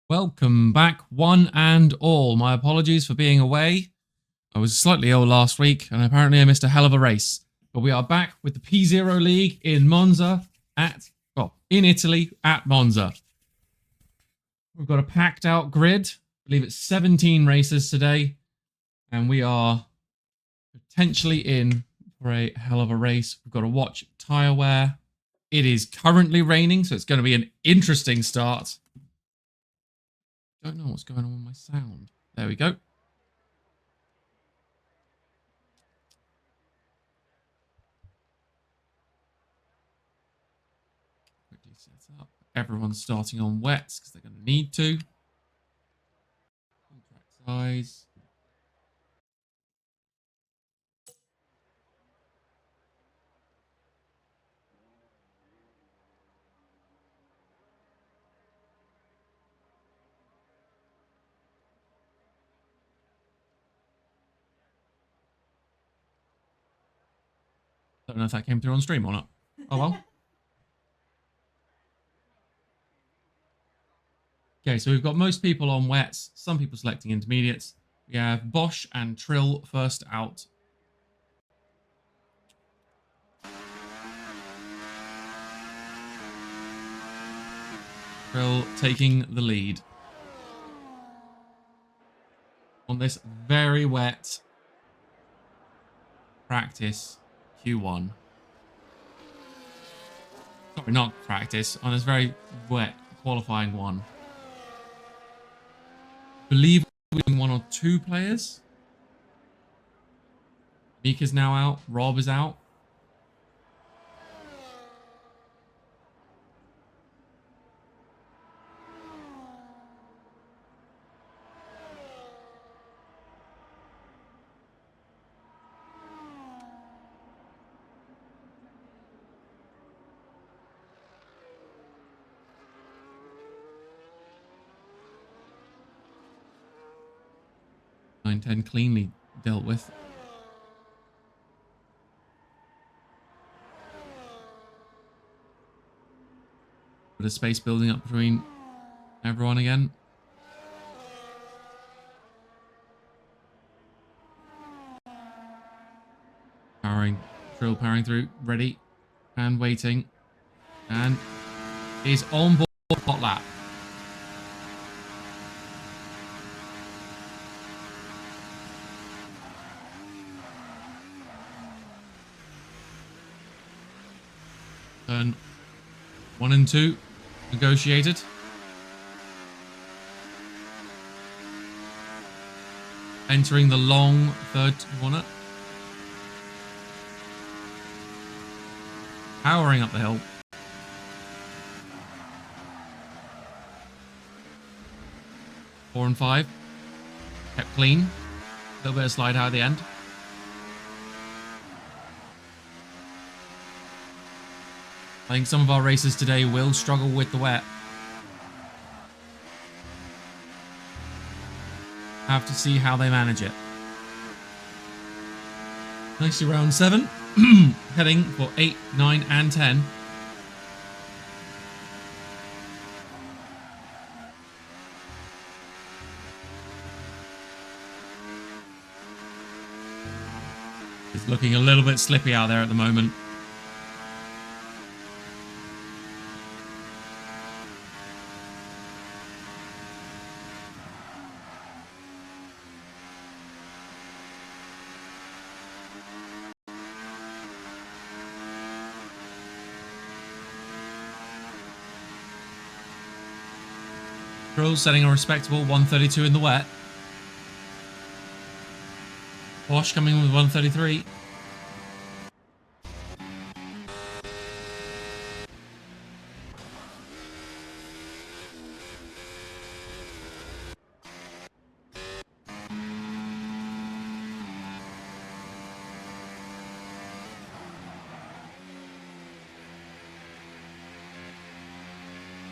Welcome back, one and all. My apologies for being away. I was slightly ill last week, and apparently I missed a hell of a race. But we are back with the P0 League in Monza in Italy at Monza. We've got a packed out grid. I believe it's 17 races today, and we are potentially in for a hell of a race. We've got to watch tyre wear. It is currently raining, so it's going to be an interesting start. Don't know what's going on with my sound. There we go. Quickly set up. Everyone's starting on wets because they're going to need to. Contract size. Don't know if that came through on stream or not. Oh well. Okay, so we've got most people on wets, some people selecting intermediates. We have Bosch and Trill first out. Trill taking the lead on this very wet practice Q1. Sorry, not practice, on this very wet qualifying one. I believe we're doing one or two players. Mika's now out. Rob is out. S6R10 cleanly dealt with. Bit of space building up between everyone again. Trill powering through, ready and waiting, and is on board hot lap. Turn 1 and 2 negotiated. Entering the long third corner. Powering up the hill. Four and 5. Kept clean. A little bit of slide out at the end. I think some of our races today will struggle with the wet. Have to see how they manage it. Nicely round 7. Heading for 8, 9 and 10. It's looking a little bit slippy out there at the moment. Trill's setting a respectable 132 in the wet. Bosch coming in with 133.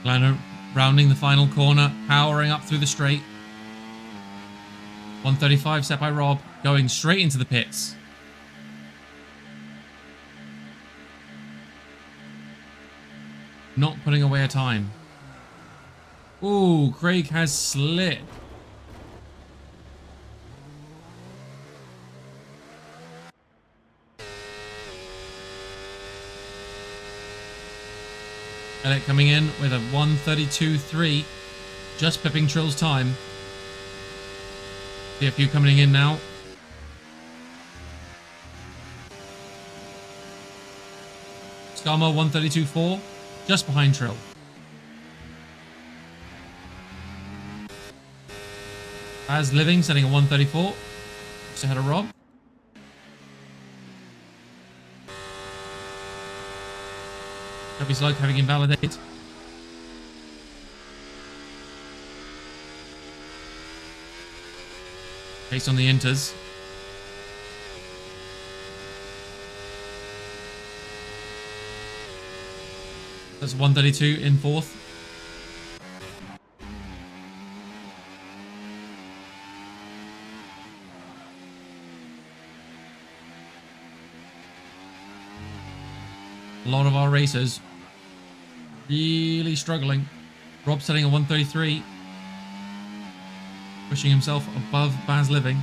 Glenn rounding the final corner, powering up through the straight. 135 set by Rob, going straight into the pits. Not putting away a time. Ooh, Craig has slid. Elliot coming in with a 1:32.3, just pipping Trill's time. See a few coming in now. Skarmo 1:32.4, just behind Trill. As Living setting a 1:34, just ahead of Rob. Heavy Slug having invalidated. Based on the inters. That's 1:32 in fourth. A lot of our racers really struggling. Rob setting a 1:33, pushing himself above Baz Living.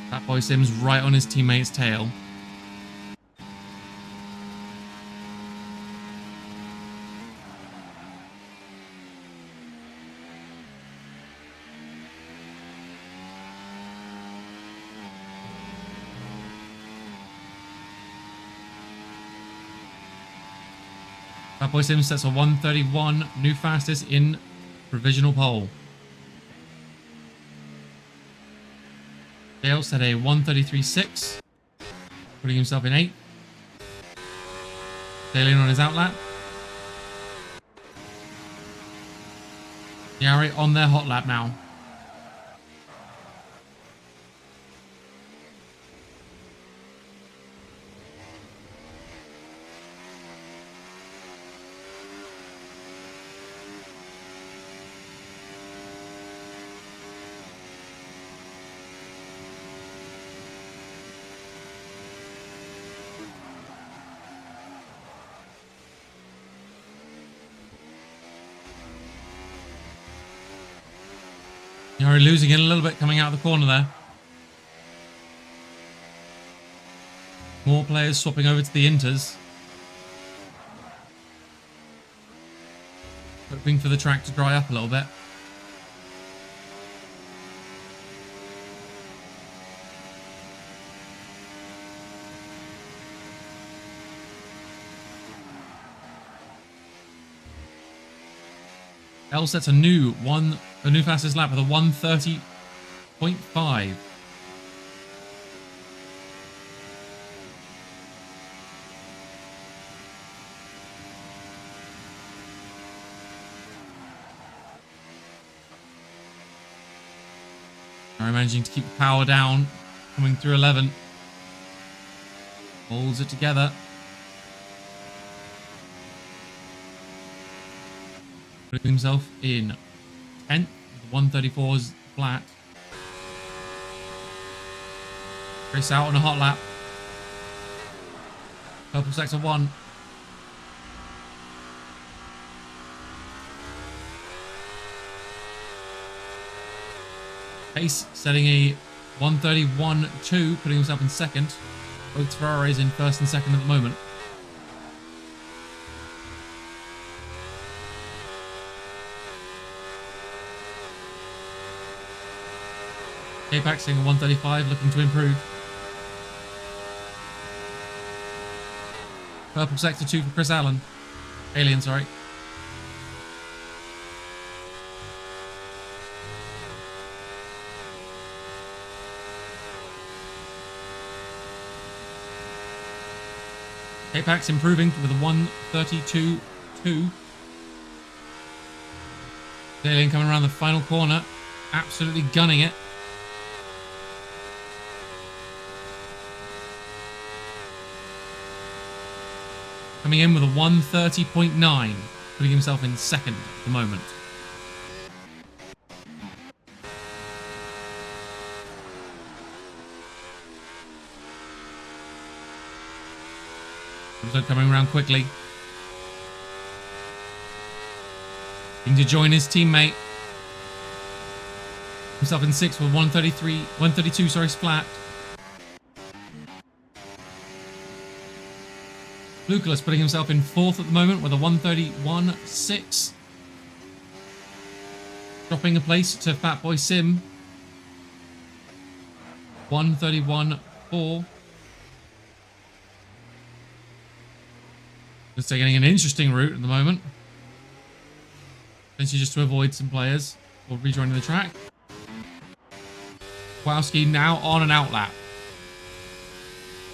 That boy Sims right on his teammate's tail. That boy Sims sets a 1:31, new fastest in provisional pole. Dale set a 1:33.6, putting himself in 8th. Dale in on his outlap. Yari on their hot lap now. Yari losing it a little bit coming out of the corner there. More players swapping over to the inters. Hoping for the track to dry up a little bit. L sets a new fastest lap with a 1:30.5. Are managing to keep the power down, coming through 11. Holds it together. Putting himself in 10th, 1:34's flat. Chris out on a hot lap. Purple sector 1. Pace setting a 1:31.2, putting himself in 2nd. Both Ferraris in 1st and 2nd at the moment. K-Pack setting a 1:35, looking to improve. Purple sector 2 for Chris Allen. Alien, sorry. K-Pack's improving with a 1:32.2. Alien coming around the final corner, absolutely gunning it. coming in with a 1:30.9, putting himself in second at the moment. Also coming around quickly. Looking to join his teammate. Himself in sixth with 132, flat. Lucullus putting himself in fourth at the moment with a 131.6. Dropping a place to Fatboy Sim. 131.4. Just taking an interesting route at the moment. Essentially just to avoid some players or rejoining the track. Kowalski now on an out lap.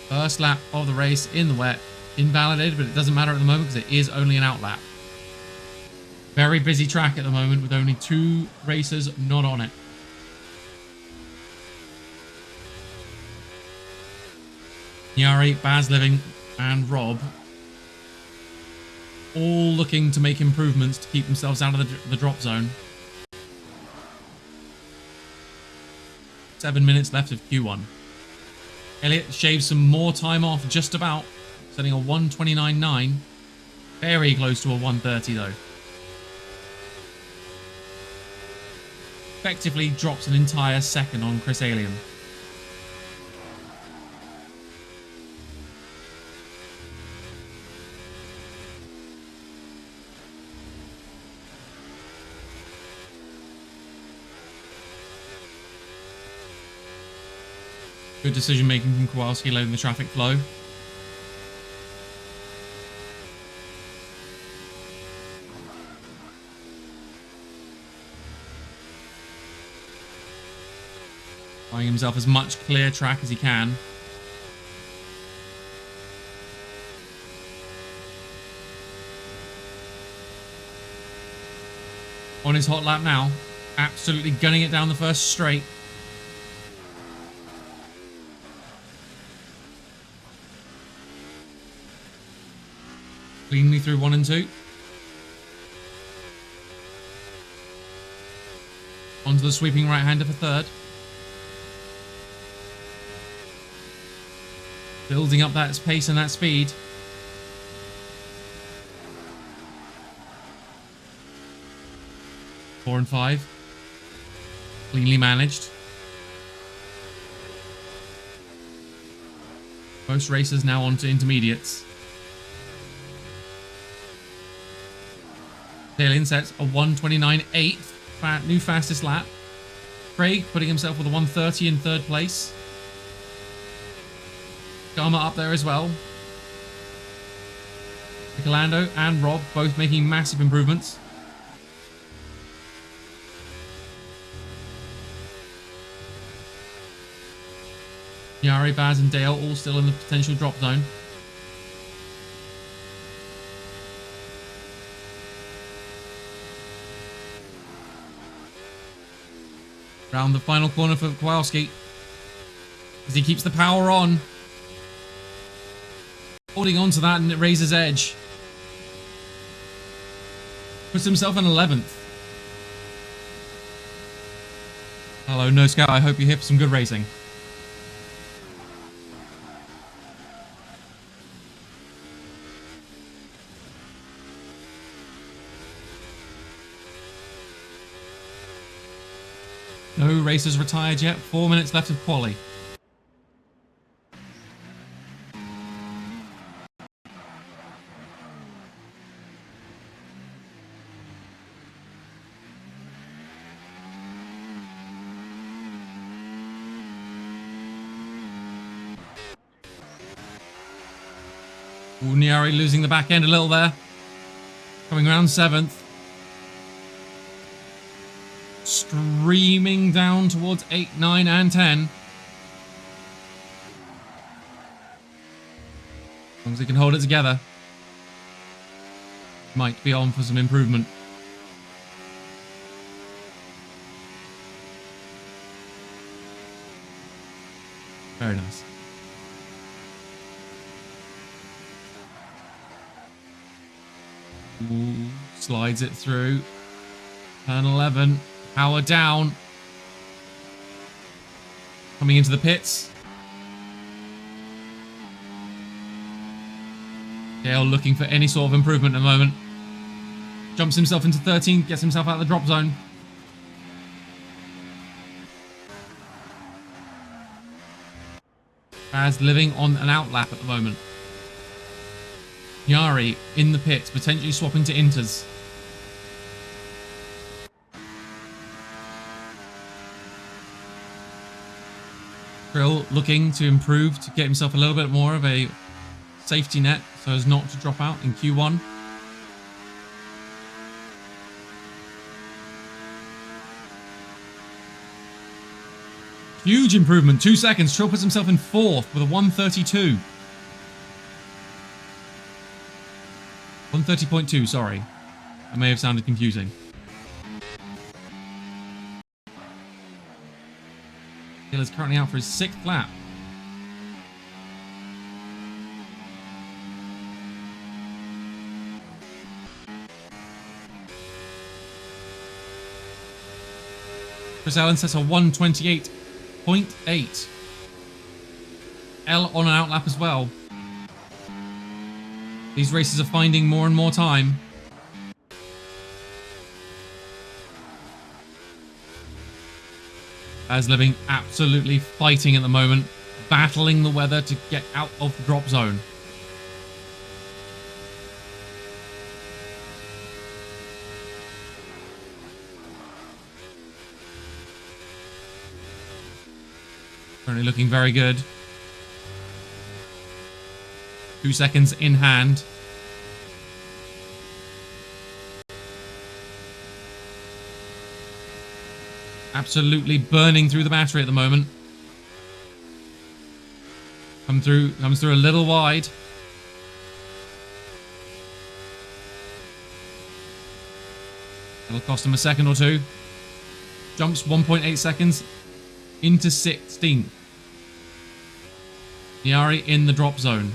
First lap of the race in the wet. Invalidated, but it doesn't matter at the moment because it is only an out lap. Very busy track at the moment with only 2 racers not on it. Nyari, Baz Living, and Rob all looking to make improvements to keep themselves out of the drop zone. 7 minutes left of Q1. Elliott shaves some more time off just about, setting a 1:29.9. Very close to a 1:30 though. Effectively drops an entire second on Chris Alien. Good decision making from Kowalski, letting the traffic flow. Buying himself as much clear track as he can. On his hot lap now. Absolutely gunning it down the first straight. Cleanly through 1 and 2. Onto the sweeping right-hander for third. Building up that pace and that speed. Four and 5. Cleanly managed. Most racers now onto intermediates. Alien sets a 1:29.8, new fastest lap. Craig putting himself with a 1:30 in third place. Garma up there as well. Michelando and Rob both making massive improvements. Yari, Baz and Dale all still in the potential drop zone. Round the final corner for Kowalski. As he keeps the power on. Holding on to that and it raises edge. Puts himself in 11th. Hello, No Scout. I hope you're here for some good racing. No racers retired yet. 4 minutes left of quali. Niari losing the back end a little there. Coming around 7th. Streaming down towards 8, 9 and 10. As long as he can hold it together. Might be on for some improvement. Very nice. Ooh, slides it through. Turn 11. Power down. Coming into the pits. Dale looking for any sort of improvement at the moment. Jumps himself into 13, gets himself out of the drop zone. Baz living on an outlap at the moment. Yari in the pits, potentially swapping to Inters. Trill looking to improve to get himself a little bit more of a safety net so as not to drop out in Q1. Huge improvement, 2 seconds. Trill puts himself in 4th with a 1:32. 1:30.2, sorry. That may have sounded confusing. Hill is currently out for his 6th lap. Chris Allen sets a 1:28.8. L on an outlap as well. These races are finding more and more time. As living absolutely fighting at the moment, battling the weather to get out of the drop zone. Currently looking very good. 2 seconds in hand. Absolutely burning through the battery at the moment. Comes through a little wide. It'll cost him a second or two. Jumps 1.8 seconds into 16th. Niari in the drop zone.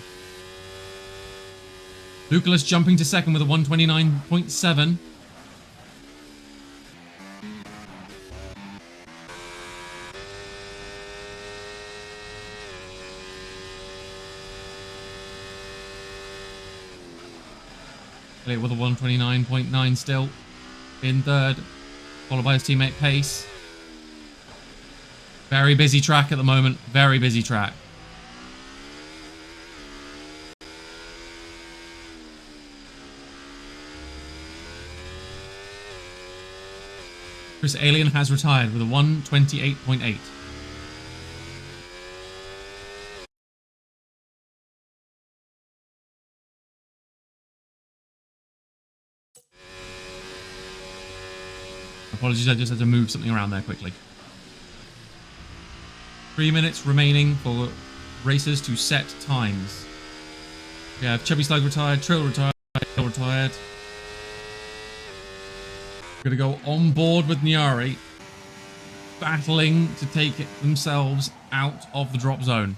Lucullus jumping to second with a 1:29.7. Elliott with a 1:29.9 still in third, followed by his teammate Pace. Very busy track at the moment, very busy track. Chris Alien has retired with a 1:28.8. Apologies, I just had to move something around there quickly. 3 minutes remaining for racers to set times. We have Chubby Slug retired, Trill retired, Hill retired. We're going to go on board with Niari, battling to take themselves out of the drop zone.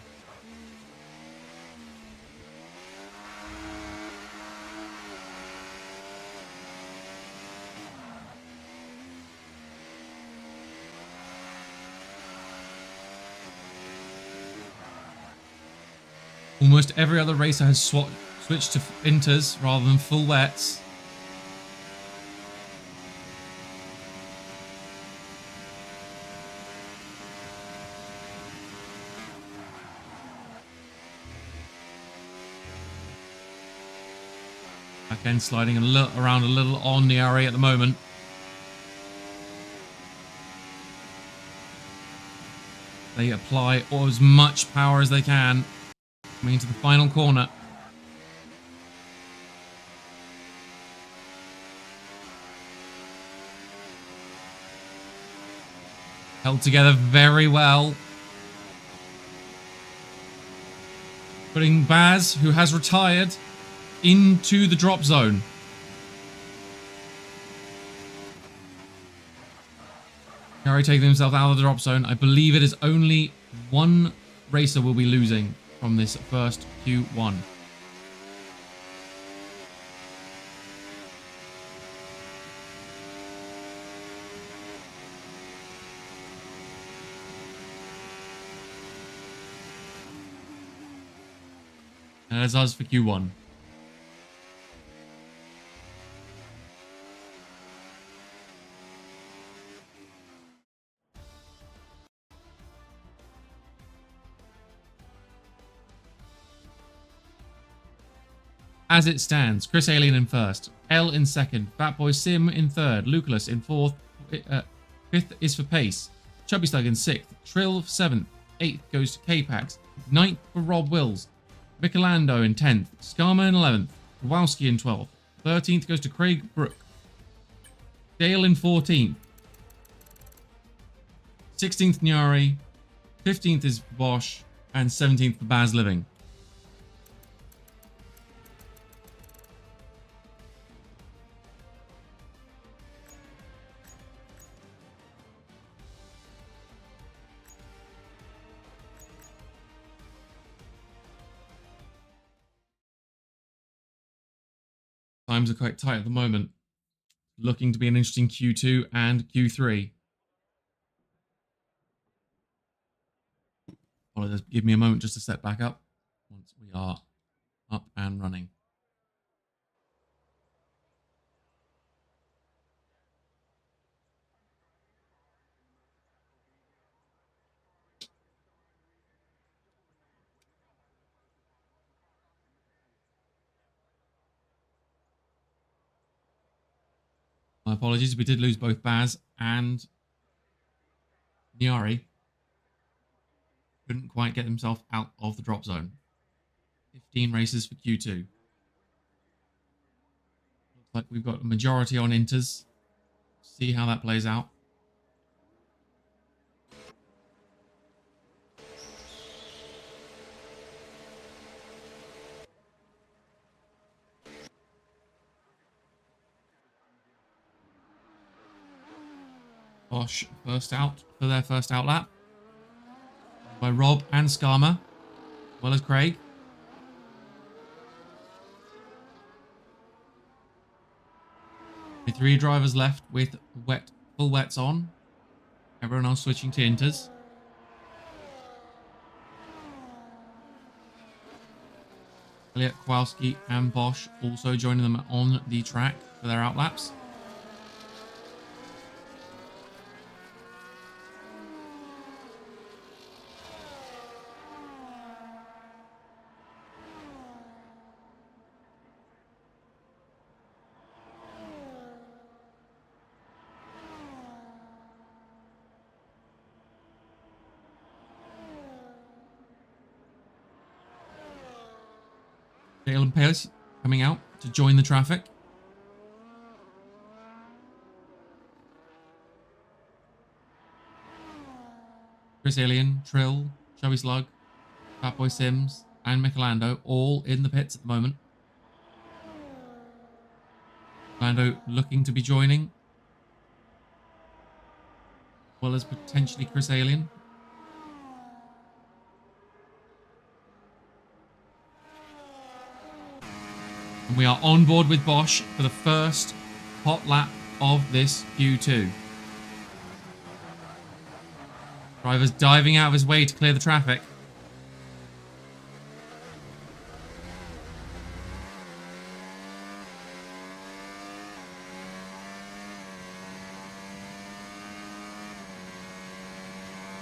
Almost every other racer has switched to inters rather than full wets. Back end sliding around a little on Niari at the moment. They apply as much power as they can. Coming into the final corner. Held together very well. Putting Baz, who has retired, into the drop zone. Niari taking himself out of the drop zone. I believe it is only one racer will be losing from this first Q1. As us for Q1. As it stands, Chris Alien in first, L in second, Fatboy Sim in third, Luculus in fourth, fifth is for Pace, Chubby Slug in sixth, Trill seventh, eighth goes to K-Pax, ninth for Rob Wills, Michelando in 10th, Skarma in 11th, Kowalski in 12th, 13th goes to Craig Brook, Dale in 14th, 16th Nyari, 15th is Bosch, and 17th for Baz Living. Times are quite tight at the moment. Looking to be an interesting Q2 and Q3. Just give me a moment just to set back up once we are up and running. My apologies, we did lose both Baz and Nyari. Couldn't quite get himself out of the drop zone. 15 races for Q2. Looks like we've got a majority on Inters. See how that plays out. Bosch first out for their first out lap by Rob and Skarma, as well as Craig. With 3 drivers left with full wets on. Everyone else switching to Inters. Elliot, Kowalski and Bosch also joining them on the track for their outlaps. Dale and Pace coming out to join the traffic. Chris Alien, Trill, Chubby Slug, Fatboy Sims, and Michelando all in the pits at the moment. Michelando looking to be joining, as well as potentially Chris Alien. And we are on board with Bosch for the first hot lap of this Q2. Driver's diving out of his way to clear the traffic.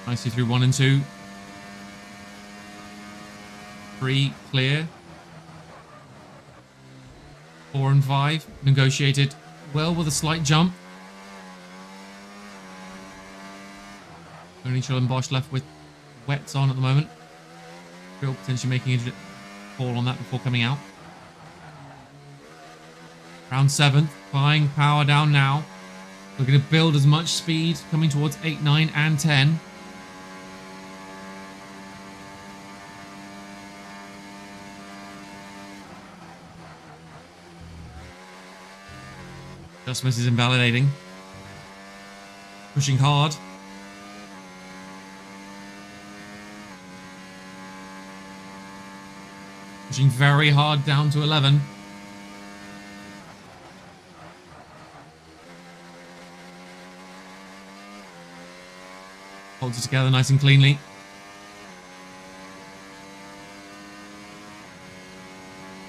Nicely through 1 and 2. 3 clear. 4 and 5 negotiated well with a slight jump. Only Trill and Bosch left with wets on at the moment. Trill potentially making a call on that before coming out. Round 7th, buying power down now. We're going to build as much speed coming towards 8, 9 and 10. Just misses invalidating. Pushing hard. Pushing very hard down to 11. Holds it together nice and cleanly.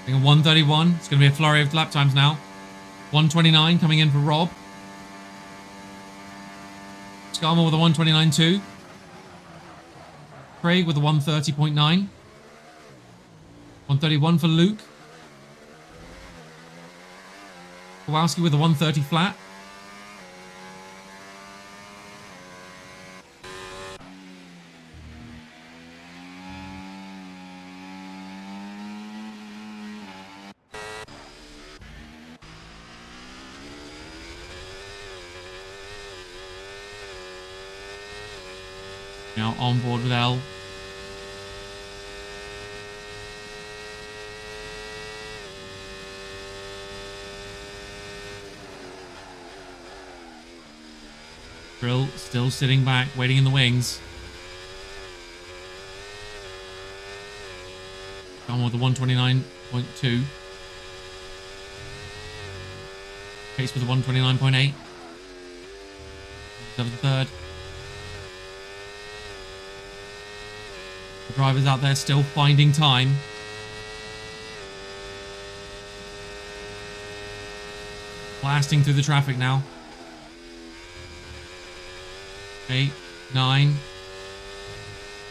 I think a 131. It's going to be a flurry of lap times now. 129 coming in for Rob. Skarma with a 129.2. Craig with a 130.9. 131 for Luke. Kowalski with a 130 flat. Now on board with L. Drill still sitting back, waiting in the wings. On with the 129.2. Pace with the 129.8. Over the third. The drivers out there still finding time. Blasting through the traffic now. 8, 9,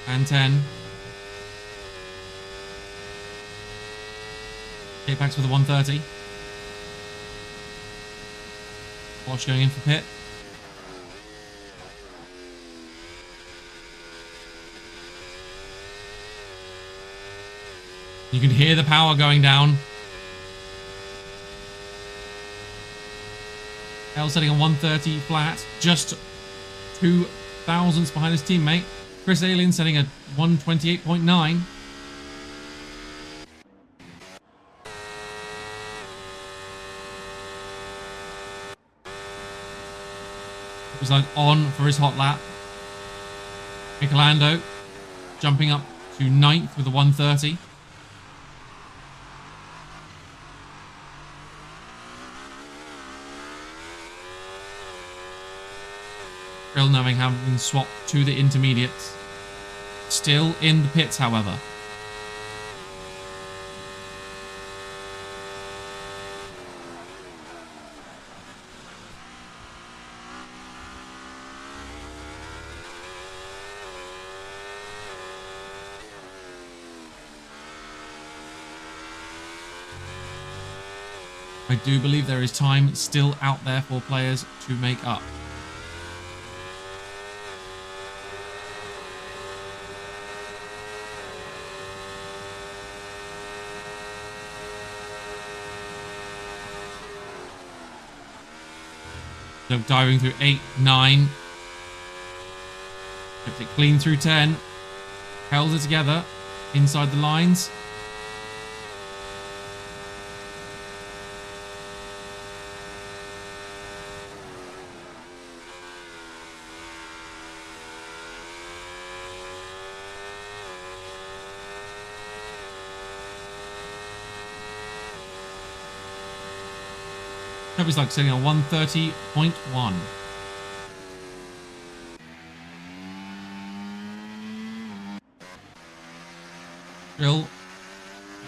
and 10. K-Pax with a 130. Bosch going in for pit. You can hear the power going down. L setting a 130 flat, just 2 thousandths behind his teammate. Chris Alien setting a 128.9. It was like on for his hot lap. Michelando jumping up to 9th with a 130. Trill now having swapped to the intermediates. Still in the pits, however. I do believe there is time still out there for players to make up. So diving through 8, 9. Kept it clean through 10. Held it together inside the lines. That was like setting a 130.1. Drill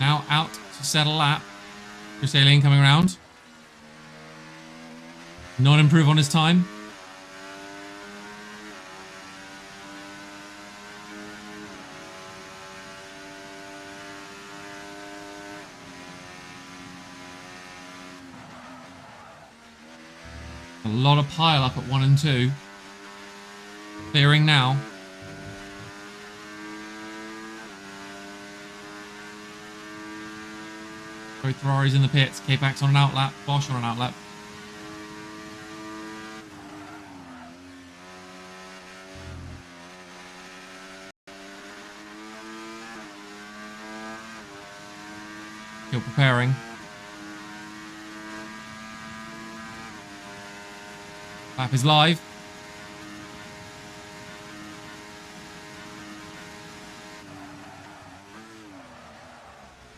now out to set a lap. Chris Alien coming around. Not improve on his time. A lot of pile up at 1 and 2. Clearing now. Both Ferraris in the pits. K-Pax on an outlap. Bosch on an outlap. Still preparing. Lap is live.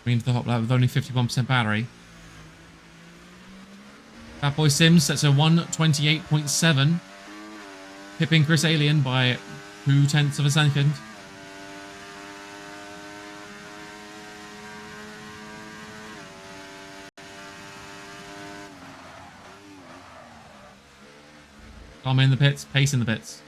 Into the hot lap with only 51% battery. Bad Boy Sims sets a 128.7. Pipping Chris Alien by 0.2 of a second. Tom in the pits, Pace in the pits.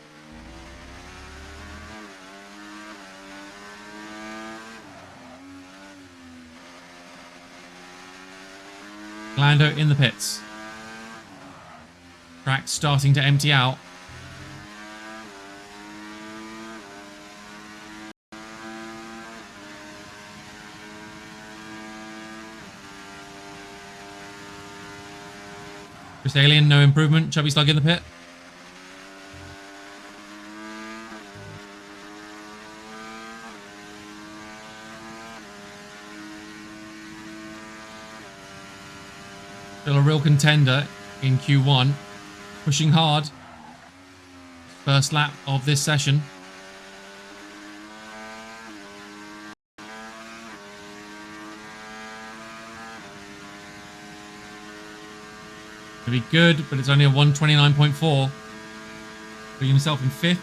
Lando in the pits. Track starting to empty out. Chris Alien, no improvement. Chubby Slug in the pit. Still a real contender in Q1. Pushing hard. First lap of this session. It'll be good, but it's only a 129.4. Putting himself in 5th.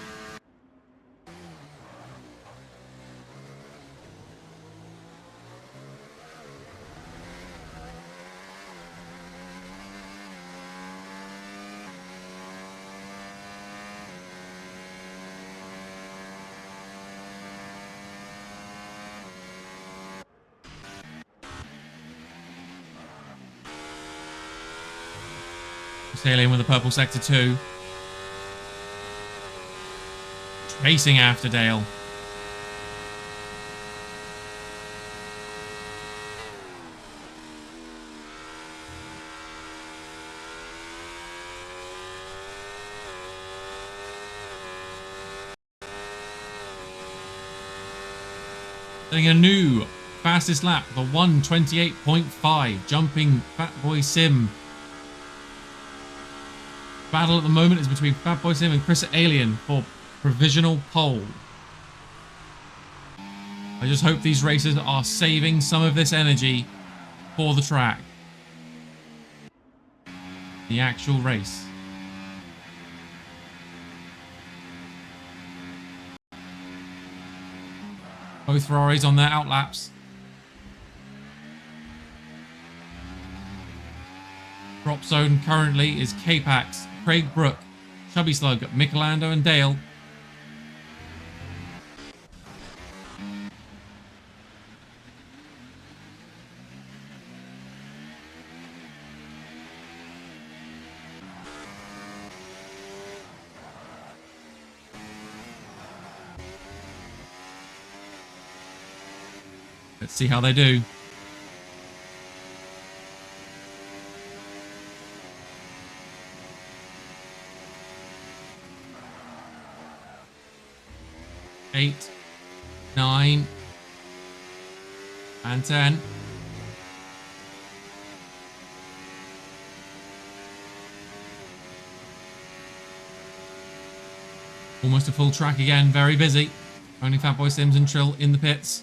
Alien with the purple sector 2. Chasing after Dale. Getting a new fastest lap, the 128.5, jumping Fatboy Sim. Battle at the moment is between Fatboy Sim and Chris Alien for provisional pole. I just hope these racers are saving some of this energy for the track. The actual race. Both Ferraris on their outlaps. Drop zone currently is K-Pax, Craig Brook, Chubby Slug, Michelando and Dale. Let's see how they do. Eight, 9, and 10. Almost a full track again, very busy. Only Fatboy Sims and Trill in the pits.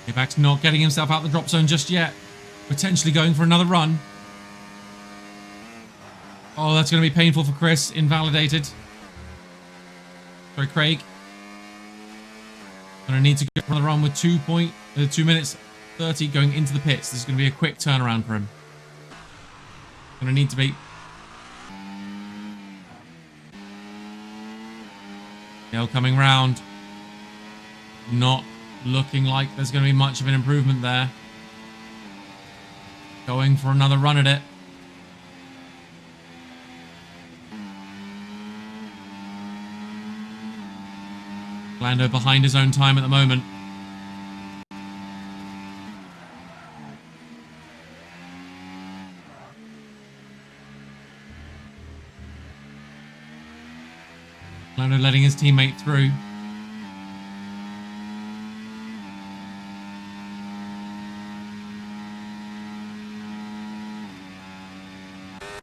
K-Pax not getting himself out the drop zone just yet. Potentially going for another run. Oh, that's going to be painful for Chris. Invalidated. Sorry, Craig. Going to need to go for another run with 2 minutes 30 going into the pits. This is going to be a quick turnaround for him. Going to need to be... Dale coming round. Not looking like there's going to be much of an improvement there. Going for another run at it. Lando behind his own time at the moment. Lando letting his teammate through.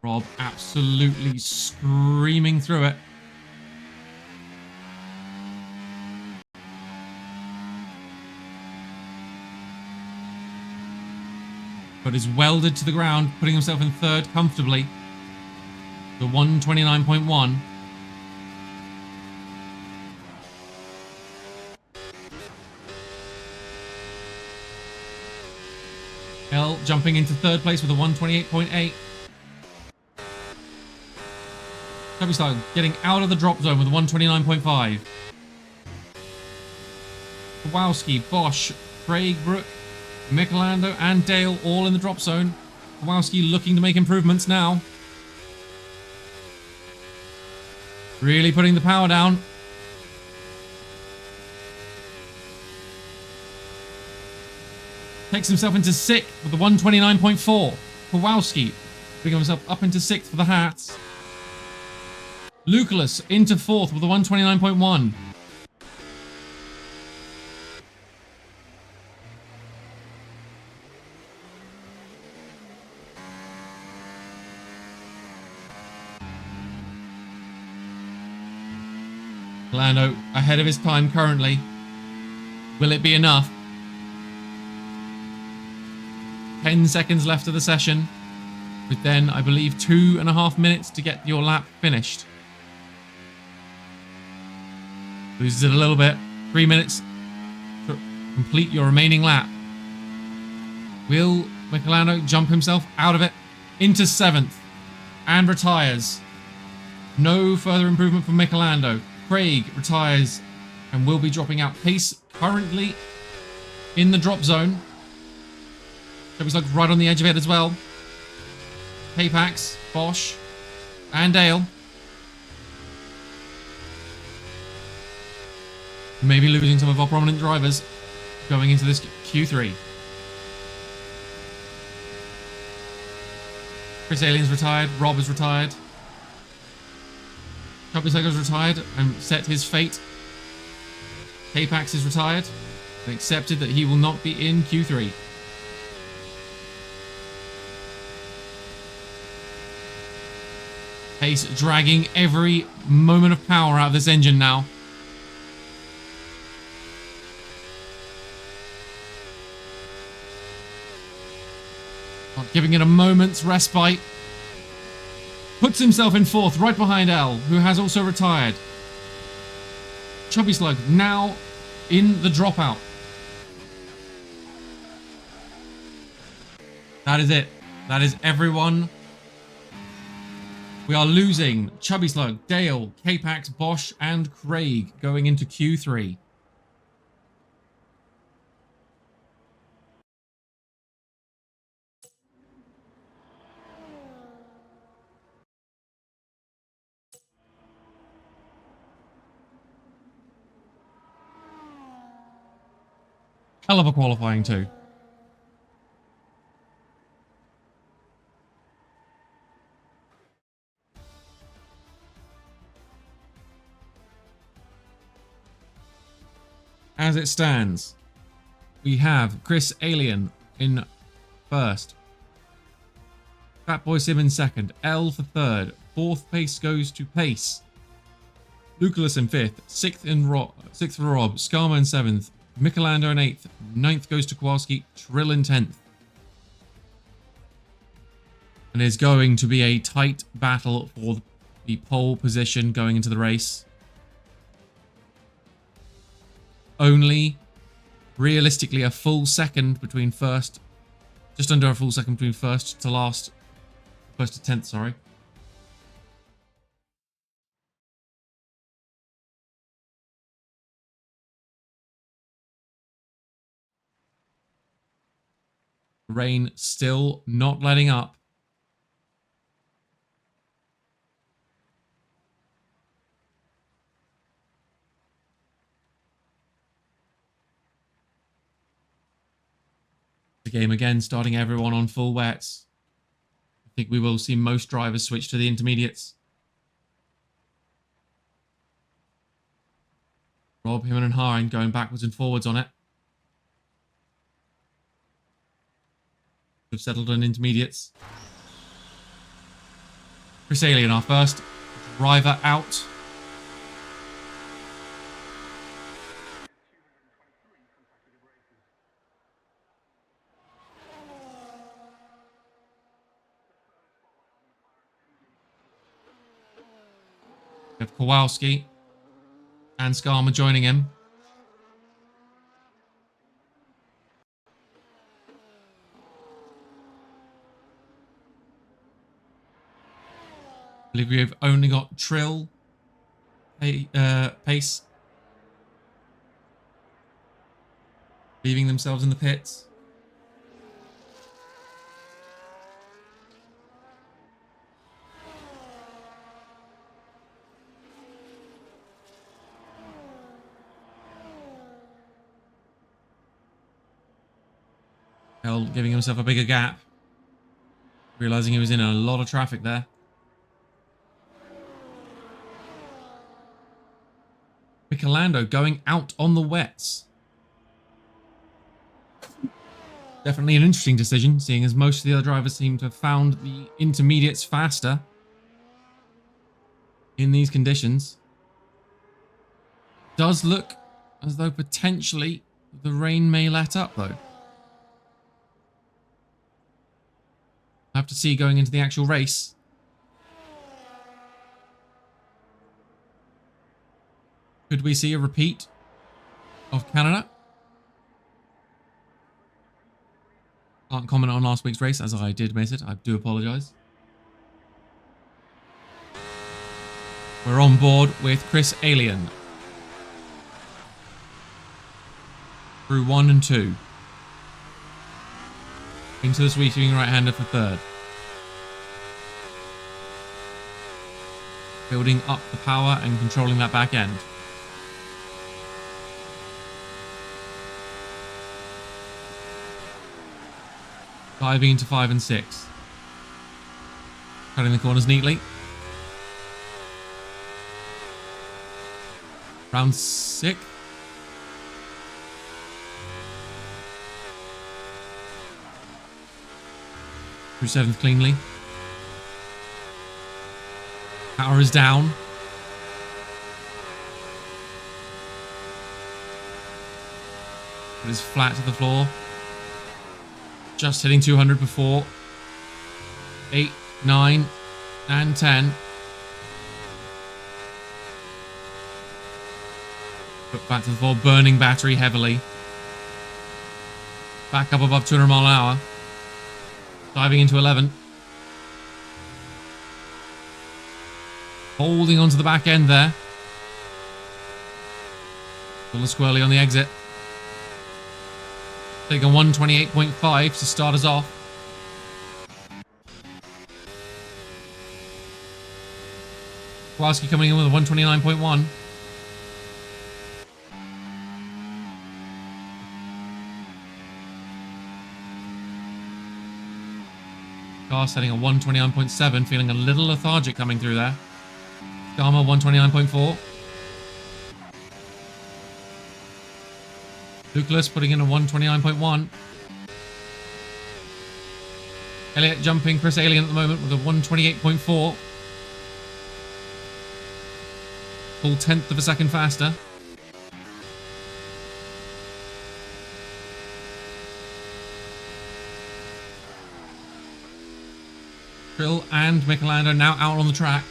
Rob absolutely screaming through it. But is welded to the ground, putting himself in third comfortably. The 129.1. L jumping into third place with a 128.8. Chubby Slug getting out of the drop zone with a 129.5. Kowalski, Bosch, Craig, Brook, Michelando and Dale all in the drop zone. Kowalski looking to make improvements now. Really putting the power down. Takes himself into 6th with the 129.4. Kowalski putting himself up into 6th for the hats. Lucullus into 4th with the 129.1. Lando ahead of his time currently. Will it be enough? 10 seconds left of the session, with then, I believe, 2.5 minutes to get your lap finished. Loses it a little bit. 3 minutes to complete your remaining lap. Will Michelando jump himself out of it into 7th and retires? No further improvement from Michelando. Craig retires and will be dropping out. Pace currently in the drop zone. Chubby's like right on the edge of it as well. Paypax, Bosch, and Dale. Maybe losing some of our prominent drivers going into this Q3. Chris Alien's retired. Rob is retired. Chubby Slugger's retired and set his fate. Paypax is retired and accepted that he will not be in Q3. Pace dragging every moment of power out of this engine now. Not giving it a moment's respite. Puts himself in 4th, right behind L, who has also retired. Chubby Slug now in the dropout. That is it. That is everyone. We are losing Chubby Slug, Dale, K-Pax, Bosch, and Craig going into Q3. Hell of a qualifying too. As it stands, we have Chris Alien in 1st. Fatboy Sim in 2nd. L for 3rd. 4th Pace goes to Pace. Lucullus in 5th. 6th for Rob. Skarma in 7th. Michelando in 8th. 9th goes to Kowalski. Trill in 10th. And it's going to be a tight battle for the pole position going into the race. Only realistically a full second between first, just under a full second between first to last, first to 10th, sorry. Rain still not letting up. The game again, starting everyone on full wets. I think we will see most drivers switch to the intermediates. Rob, him and Hine going backwards and forwards on it. We've settled on intermediates. Chris Alien, our first driver out. We have Kowalski and Skarma joining him. believe we've only got Trill pace leaving themselves in the pits. Hell, giving himself a bigger gap, realizing he was in a lot of traffic there. Michelando going out on the wets. Definitely an interesting decision, seeing as most of the other drivers seem to have found the intermediates faster in these conditions. Does look as though potentially the rain may let up, though. I'll have to see going into the actual race. Could we see a repeat of Canada? Can't comment on last week's race, as I did miss it. I do apologise. We're on board with Chris Alien. Through 1 and 2. Into the sweeping right-hander for third. Building up the power and controlling that back end. Diving into 5 and 6. Cutting the corners neatly. Round 6. Through 7th cleanly. Power is down. It is flat to the floor. Just hitting 200 before. 8, 9, and 10. Put back to the floor, burning battery heavily. Back up above 200 mile an hour. Diving into 11. Holding onto the back end there. Still a squirrely on the exit. Taking 128.5 to start us off. Kowalski coming in with a 129.1. Car setting at 129.7, feeling a little lethargic coming through there. Dharma 129.4. Lucas putting in a 129.1. Elliott jumping Chris Alien at the moment with a 128.4. Full 10th of a second faster. Trill and Michelando now out on the track.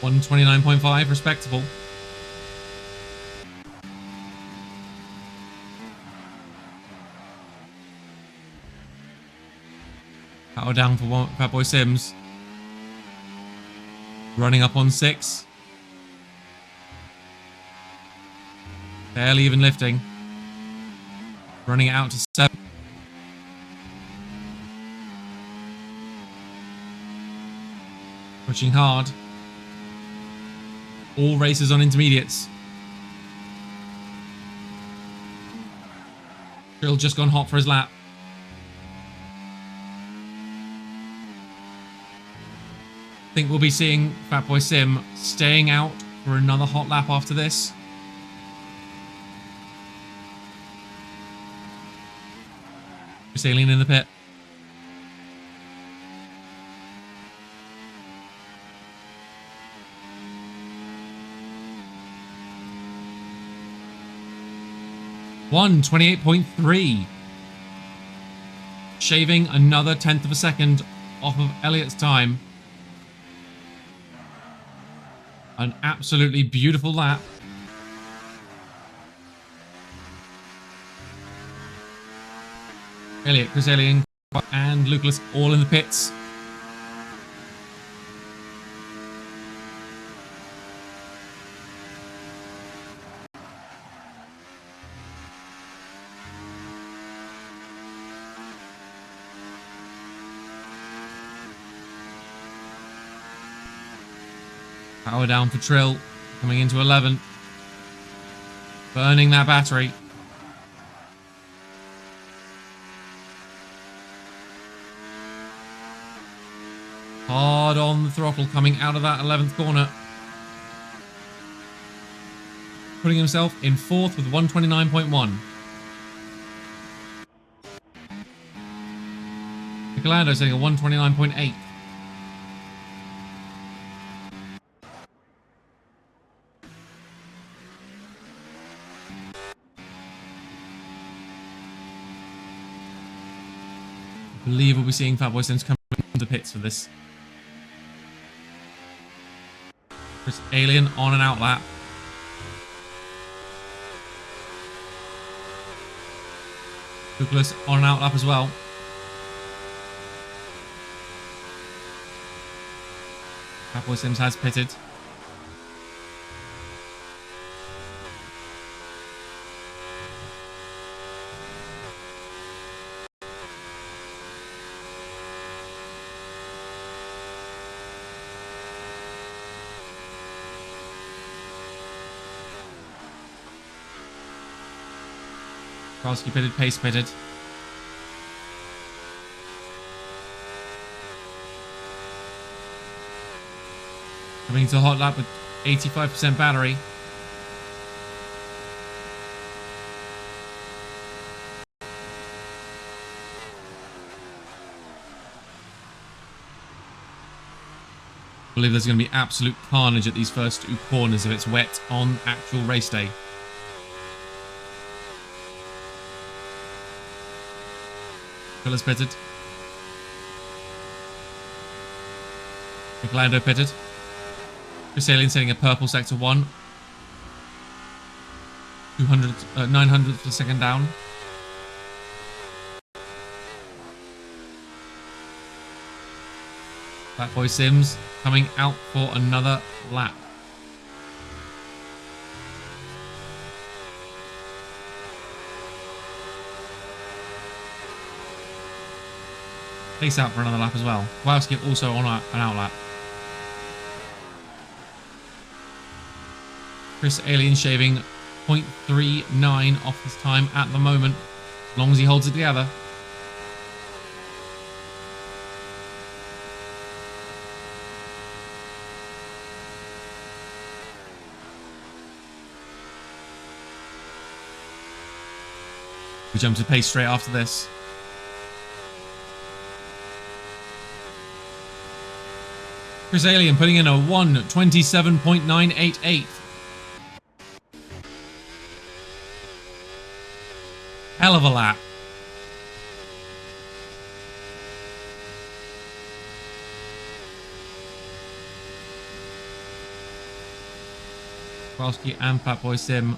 $129.5, respectable. Power down for Fat Boy Sims. Running up on 6. Barely even lifting. Running it out to 7. Pushing hard. All races on intermediates. Trill just gone hot for his lap. I think we'll be seeing Fatboy Sim staying out for another hot lap after this. Sailing in the pit. $128.3. Shaving another 10th of a second off of Elliott's time. An absolutely beautiful lap. Elliott, Chris Alien, and Lucas all in the pits. Power down for Trill, coming into 11th. Burning that battery. Hard on the throttle coming out of that 11th corner. Putting himself in 4th with 129.1. Nicolando setting a 129.8. I believe we'll be seeing Fatboy Sims come into the pits for this. Chris Alien on an out lap. Douglas on an out lap as well. Fatboy Sims has pitted. Karski pitted, Pace pitted. Coming into a hot lap with 85% battery. I believe there's going to be absolute carnage at these first 2 corners if it's wet on actual race day. Phillips pitted. Nicolando pitted. Chris Alien setting a purple sector 1. 900 for the second down. Fatboy Sims coming out for another lap. Pace out for another lap as well. Kowalski also on an out lap. Chris Alien shaving 0.39 off his time at the moment, as long as he holds it together. We jump to pace straight after this. Chris Alien putting in a 1:27.988. Hell of a lap. Kowalski and Fatboy Sim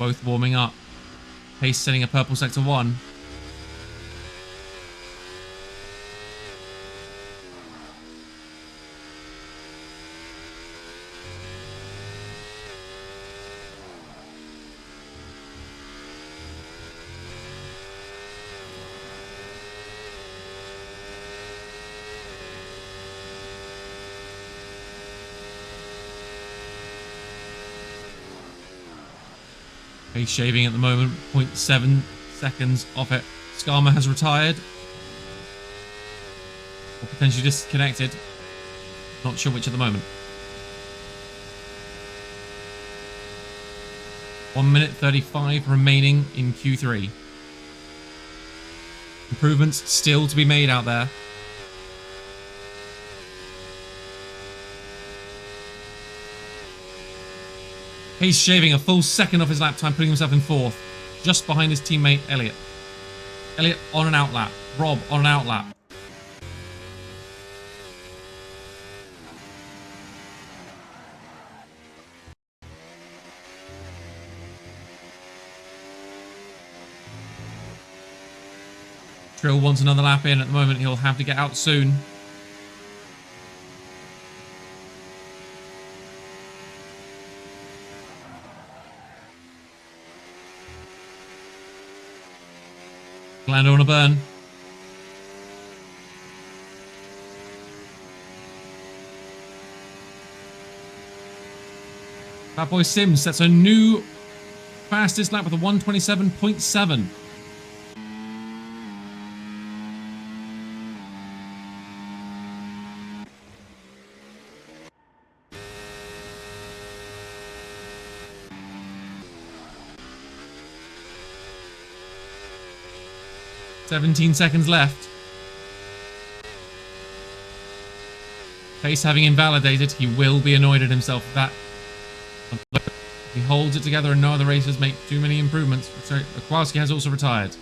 both warming up. Pace setting a purple sector 1. Pace shaving at the moment, 0.7 seconds off it. Skarma has retired. Or potentially disconnected. Not sure which at the moment. 1:35 remaining in Q3. Improvements still to be made out there. He's shaving a full second off his lap time, putting himself in 4th, just behind his teammate Elliott. Elliott on an out lap. Rob on an out lap. Trill wants another lap in. At the moment, he'll have to get out soon. Lando on a burn. Bad Boy Sims sets a new fastest lap with a 1:27.7. "17 seconds left. Pace having invalidated, he will be annoyed at himself for that. If he holds it together and no other racers make too many improvements. So Kowalski has also retired.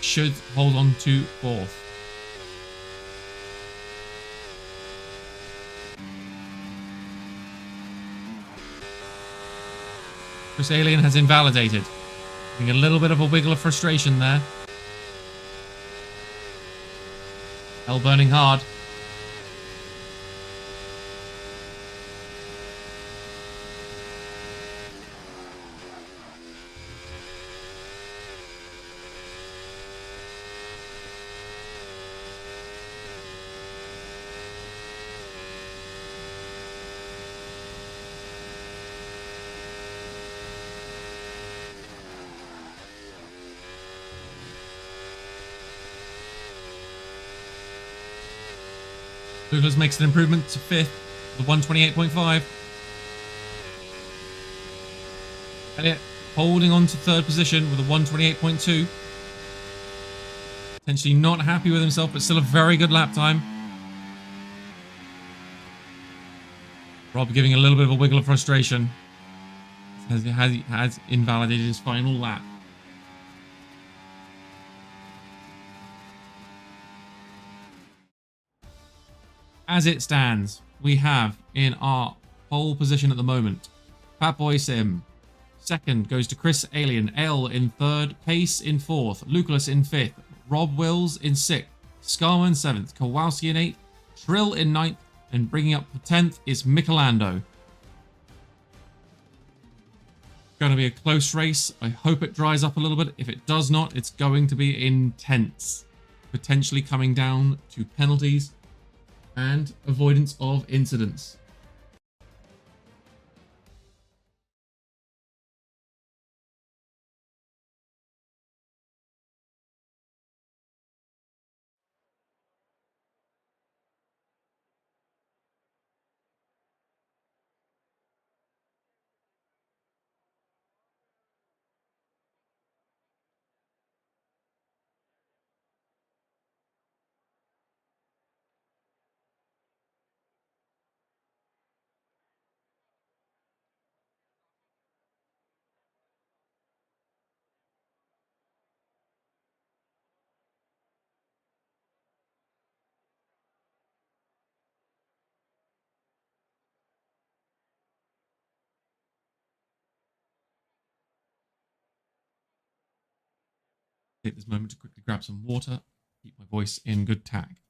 Should hold on to fourth. Chris Alien has invalidated. Getting a little bit of a wiggle of frustration there. Hell burning hard. Douglas makes an improvement to fifth with 1:28.5. Elliott holding on to third position with a 1:28.2. Potentially not happy with himself, but still a very good lap time. Rob giving a little bit of a wiggle of frustration as he has invalidated his final lap. As it stands, we have in our pole position at the moment, Fat Boy Sim. Second goes to Chris Alien. L in third. Pace in fourth. Lucullus in fifth. Rob Wills in sixth. Scarman in seventh. Kowalski in eighth. Trill in ninth. And bringing up the 10th is Michelando. Going to be a close race. I hope it dries up a little bit. If it does not, it's going to be intense. Potentially coming down to penalties and avoidance of incidents. Take this moment to quickly grab some water, keep my voice in good tag.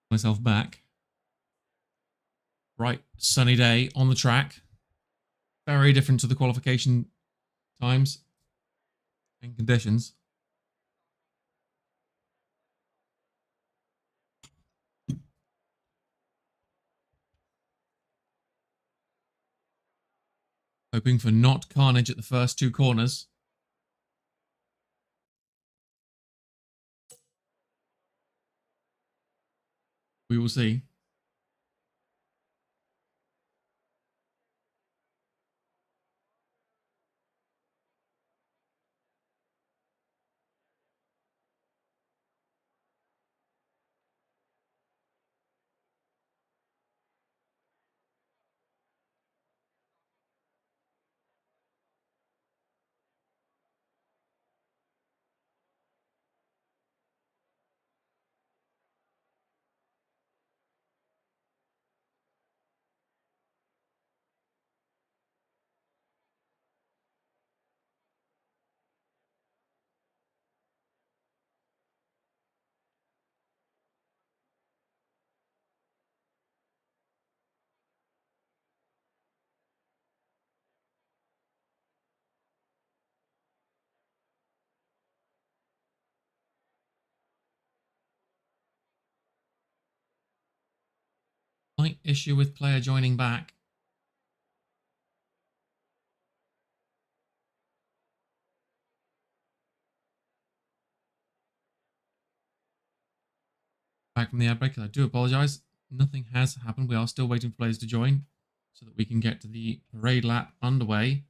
Myself back. Bright sunny day on the track. Very different to the qualification times and conditions. Hoping for not carnage at the first two corners. We will see. slight issue with player joining back. Back from the ad break, I do apologise. Nothing has happened. We are still waiting for players to join so that we can get the parade lap underway.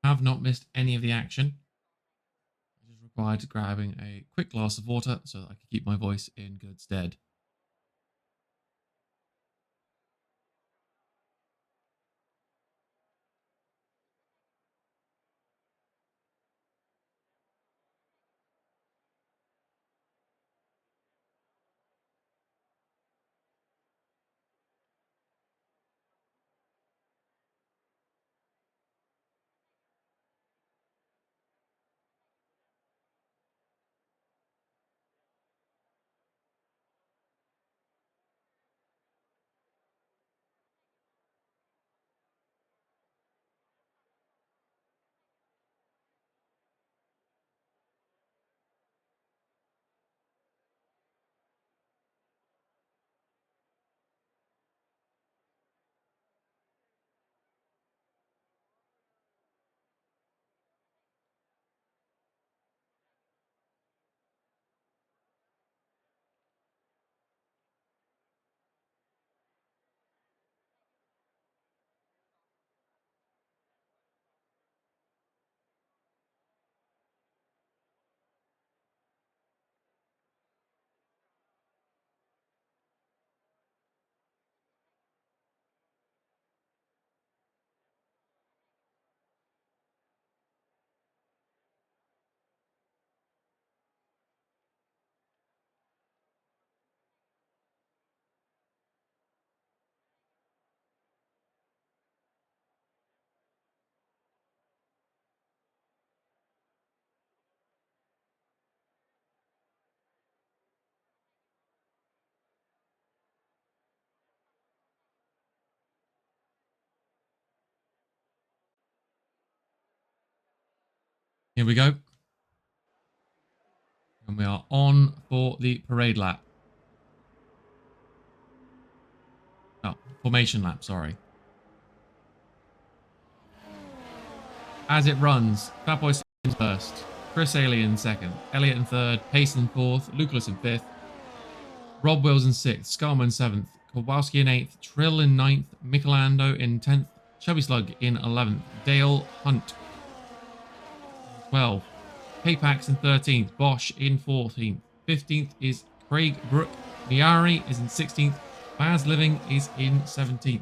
Have not missed any of the action. It is required grabbing a quick glass of water so that I can keep my voice in good stead. Here we go. And we are on for the parade lap. Oh, formation lap, sorry. As it runs, Fat Boy in first, Chris Alien in second, Elliot in third, Pace in fourth, Lucullus in fifth, Rob Wills in sixth, Skarmo in seventh, Kowalski in eighth, Trill in ninth, Michelando in 10th, Chubby Slug in 11th, Dale Hunt 12th, K-Pax in 13th, Bosch in 14th, 15th is Craig Brook, Miari is in 16th, Baz Living is in 17th.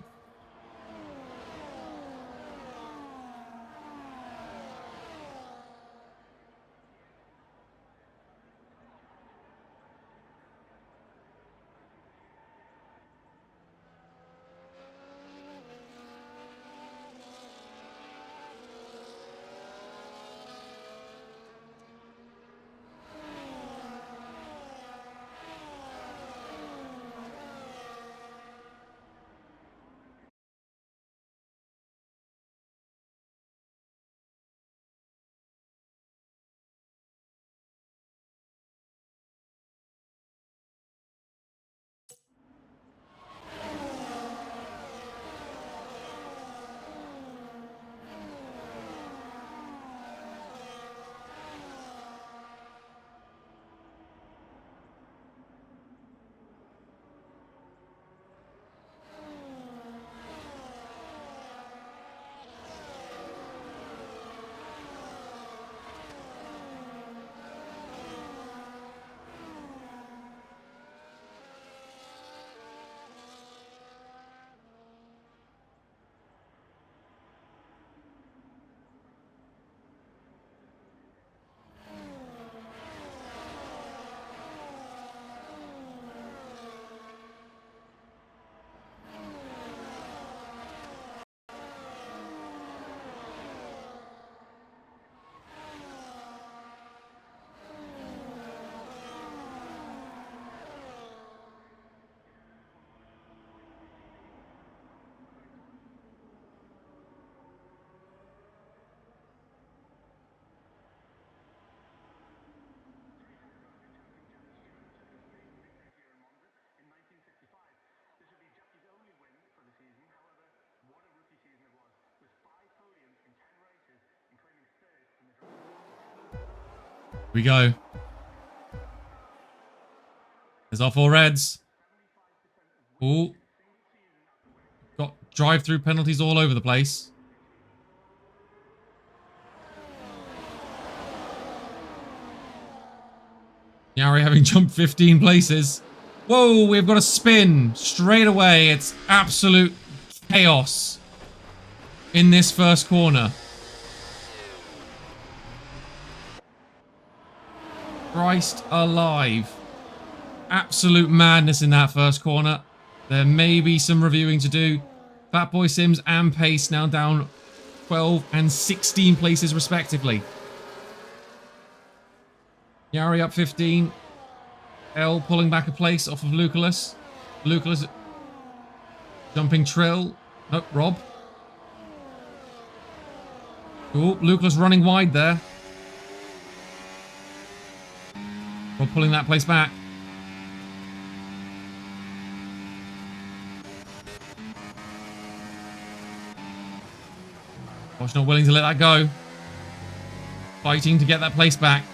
We go. There's our 4 reds. Ooh. Got drive-through penalties all over the place. Yari having jumped 15 places. Whoa, we've got a spin straight away. It's absolute chaos in this first corner. Christ alive. Absolute madness in that first corner. There may be some reviewing to do. Fatboy Sims and Pace now down 12 and 16 places respectively. Yari up 15. L pulling back a place off of Lucullus. Lucullus jumping Trill. Nope, Rob. Oh, Lucullus running wide there. Rob pulling that place back. Bosch not willing to let that go. Fighting to get that place back.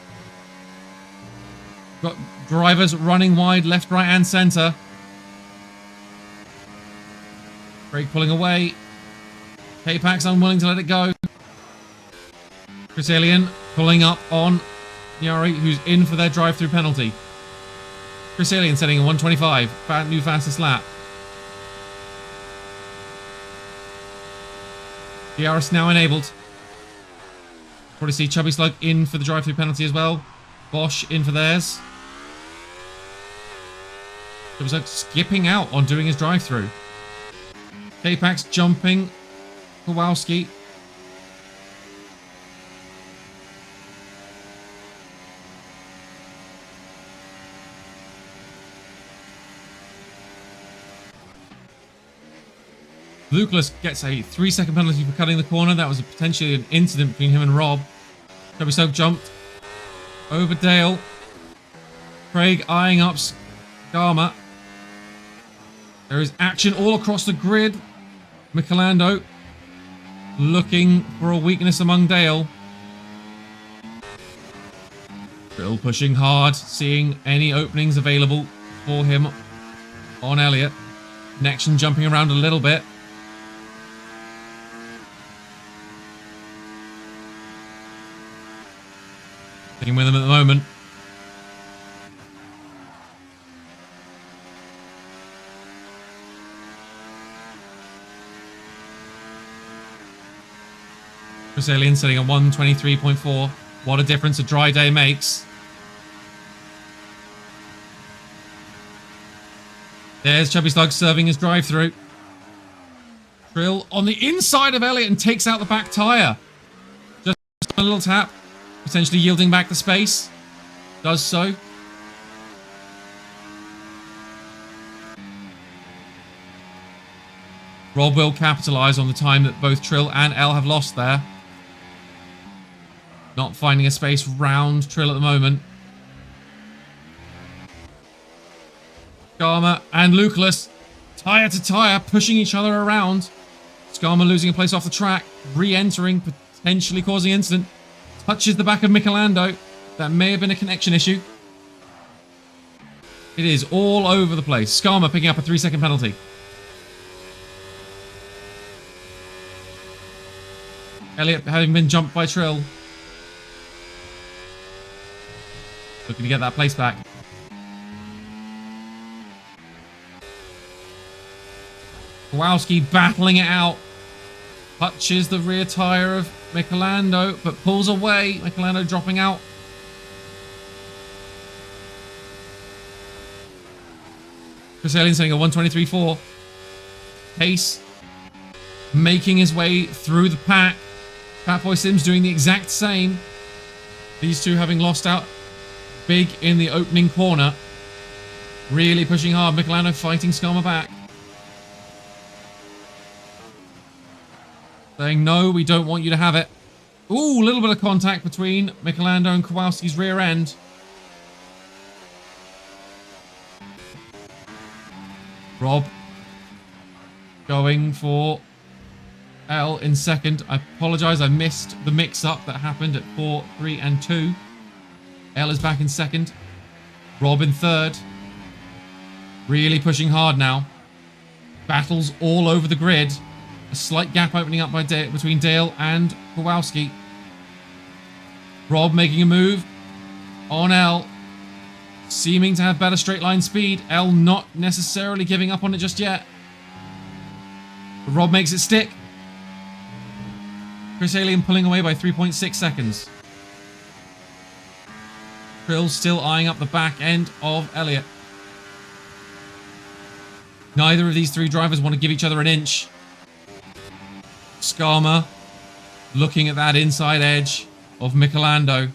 Got drivers running wide, left, right, and centre. Craig pulling away. K-Pax unwilling to let it go. Chris Alien pulling up on Yari, who's in for their drive-through penalty. Chris Alien setting a 125. New fastest lap. DRS now enabled. Probably see Chubby Slug in for the drive-through penalty as well. Bosch in for theirs. Chubby Slug skipping out on doing his drive-through. K-Pax jumping. Kowalski. Lucullus gets a 3-second penalty for cutting the corner. That was potentially an incident between him and Rob. Chubby Soak jumped over Dale. Craig eyeing up Skarma. There is action all across the grid. Michelando looking for a weakness among Dale. Bill pushing hard, seeing any openings available for him on Elliott. Connection jumping around a little bit. Sticking with him at the moment. Chris Alien sitting at 123.4. What a difference a dry day makes. There's Chubby Slug serving his drive-through. Trill on the inside of Elliott and takes out the back tyre. Just a little tap. Potentially yielding back the space. Does so. Rob will capitalise on the time that both Trill and L have lost there. Not finding a space round Trill at the moment. Skarma and Lucullus, tyre to tyre, pushing each other around. Skarma losing a place off the track, re-entering, potentially causing incident. Touches the back of Michelando. That may have been a connection issue. It is all over the place. Skarma picking up a 3-second penalty. Elliott having been jumped by Trill. Looking to get that place back. Kowalski battling it out. Touches the rear tyre of Michelando, but pulls away. Michelando dropping out. Chris Alien saying a 123.4. Pace making his way through the pack. Fatboy Sims doing the exact same. These two having lost out big in the opening corner. Really pushing hard. Michelando fighting Skarma back. Saying, no, we don't want you to have it. Ooh, a little bit of contact between Michelando and Kowalski's rear end. Rob going for L in second. I apologise, I missed the mix-up that happened at 4, 3 and 2. Elle is back in second. Rob in third. Really pushing hard now. Battles all over the grid. A slight gap opening up between Dale and Kowalski. Rob making a move on Elle. Seeming to have better straight line speed. Elle not necessarily giving up on it just yet. But Rob makes it stick. Chris Alien pulling away by 3.6 seconds. Trill still eyeing up the back end of Elliott. Neither of these three drivers want to give each other an inch. Skarma looking at that inside edge of Michelando.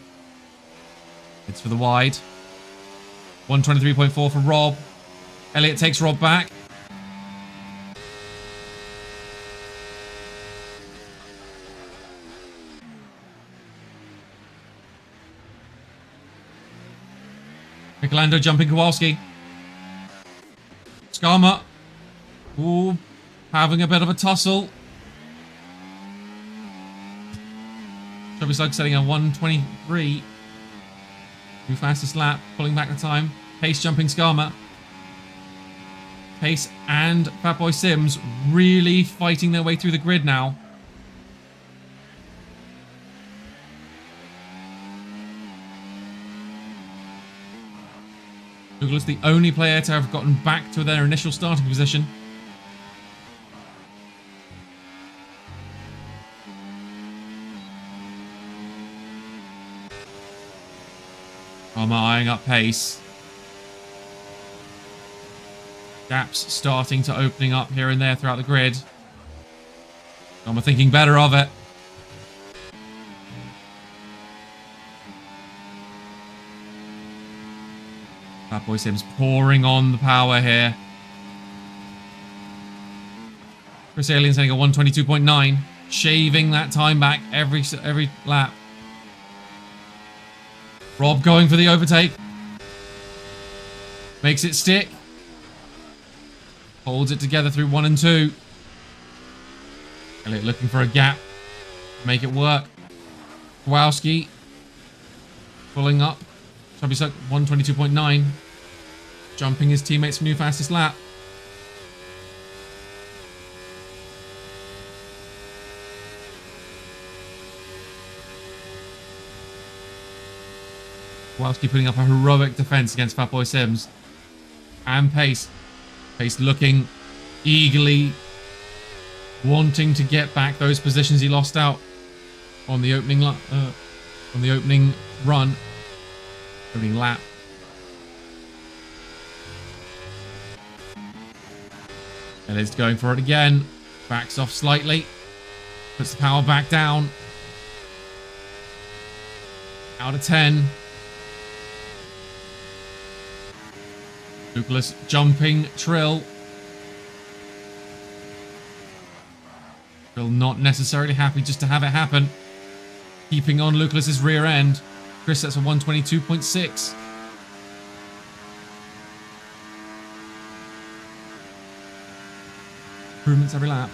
It's for the wide. 123.4 for Rob. Elliott takes Rob back. Michelando jumping Kowalski. Skarma. Ooh, having a bit of a tussle. Chubby Slug setting a 123. New fastest lap, pulling back the time. Pace jumping Skarma. Pace and Fatboy Sims really fighting their way through the grid now. Douglas, the only player to have gotten back to their initial starting position. Skarma eyeing up pace. Gaps starting to opening up here and there throughout the grid. Skarma thinking better of it. Fatboy Sims pouring on the power here. Chris Alien setting a 122.9, shaving that time back every lap. Rob going for the overtake. Makes it stick. Holds it together through 1 and 2. Elliott looking for a gap. Make it work. Kowalski pulling up. Chubby Suck 122.9. Jumping his teammates for new fastest lap. Kowalski putting up a heroic defense against Fatboy Sims. And Pace. Pace looking eagerly wanting to get back those positions he lost out on the opening run. Opening lap. Elliott's going for it again. Backs off slightly. Puts the power back down. Out of 10. Douglas jumping Trill. Trill not necessarily happy just to have it happen. Keeping on Lucas's rear end. Chris sets a 122.6. Improvements every lap.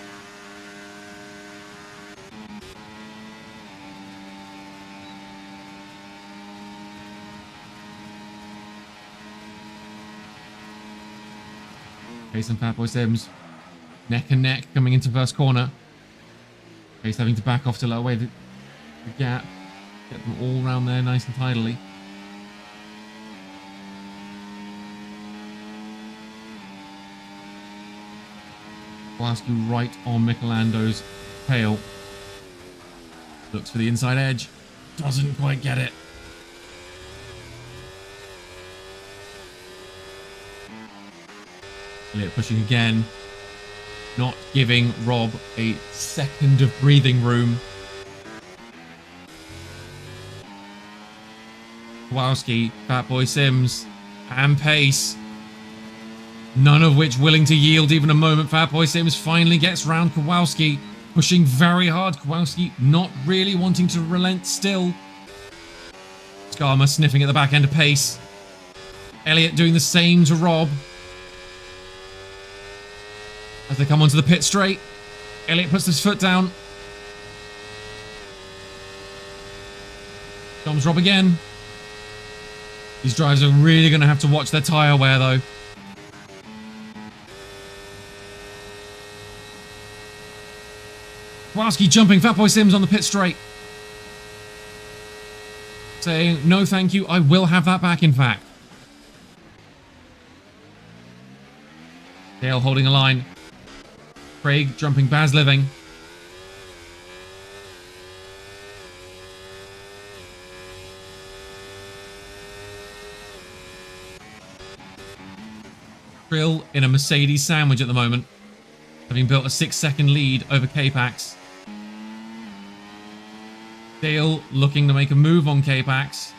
Pace and Fatboy Sims neck and neck coming into first corner. Pace having to back off to let away the gap. Get them all around there nice and tidily. Kowalski right on Michelando's tail. Looks for the inside edge. Doesn't quite get it. Elliott pushing again. Not giving Rob a second of breathing room. Kowalski, Fatboy Sims, and Pace. None of which willing to yield even a moment. Fatboy Sims finally gets round Kowalski. Pushing very hard. Kowalski not really wanting to relent still. Skarma sniffing at the back end of Pace. Elliott doing the same to Rob. As they come onto the pit straight, Elliott puts his foot down. Comes Rob again. These drivers are really going to have to watch their tyre wear, though. Kowalski jumping Fatboy Sims on the pit straight. Saying, no thank you, I will have that back, in fact. Dale holding a line. Craig jumping Baz Living. Trill in a Mercedes sandwich at the moment, having built a 6-second lead over K-Pax. Dale looking to make a move on K-Pax.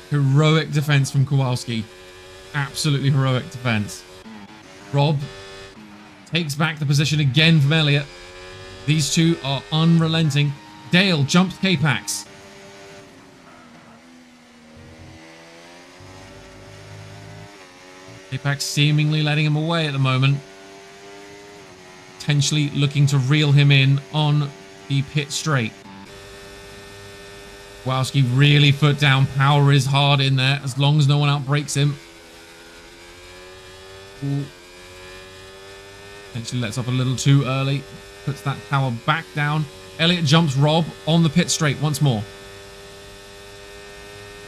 Heroic defense from Kowalski. Absolutely heroic defense. Rob takes back the position again from Elliott. These two are unrelenting. Dale jumps K-Pax. K-Pax seemingly letting him away at the moment. Potentially looking to reel him in on the pit straight. Kowalski really foot down. Power is hard in there as long as no one outbreaks him. Ooh. Potentially lets up a little too early. Puts that power back down. Elliott jumps Rob on the pit straight once more.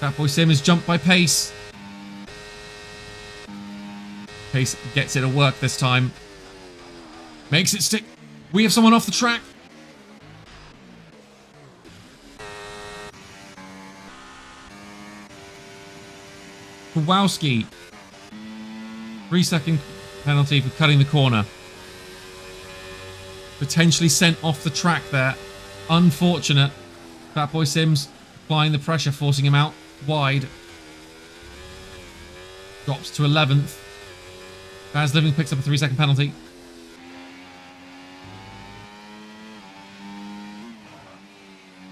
Fatboy Sim is jumped by Pace. Pace gets it to work this time. Makes it stick. We have someone off the track. Kowalski. 3-second penalty for cutting the corner. Potentially sent off the track there. Unfortunate. Fatboy Sims applying the pressure, forcing him out wide. Drops to 11th. Baz Living picks up a 3-second penalty.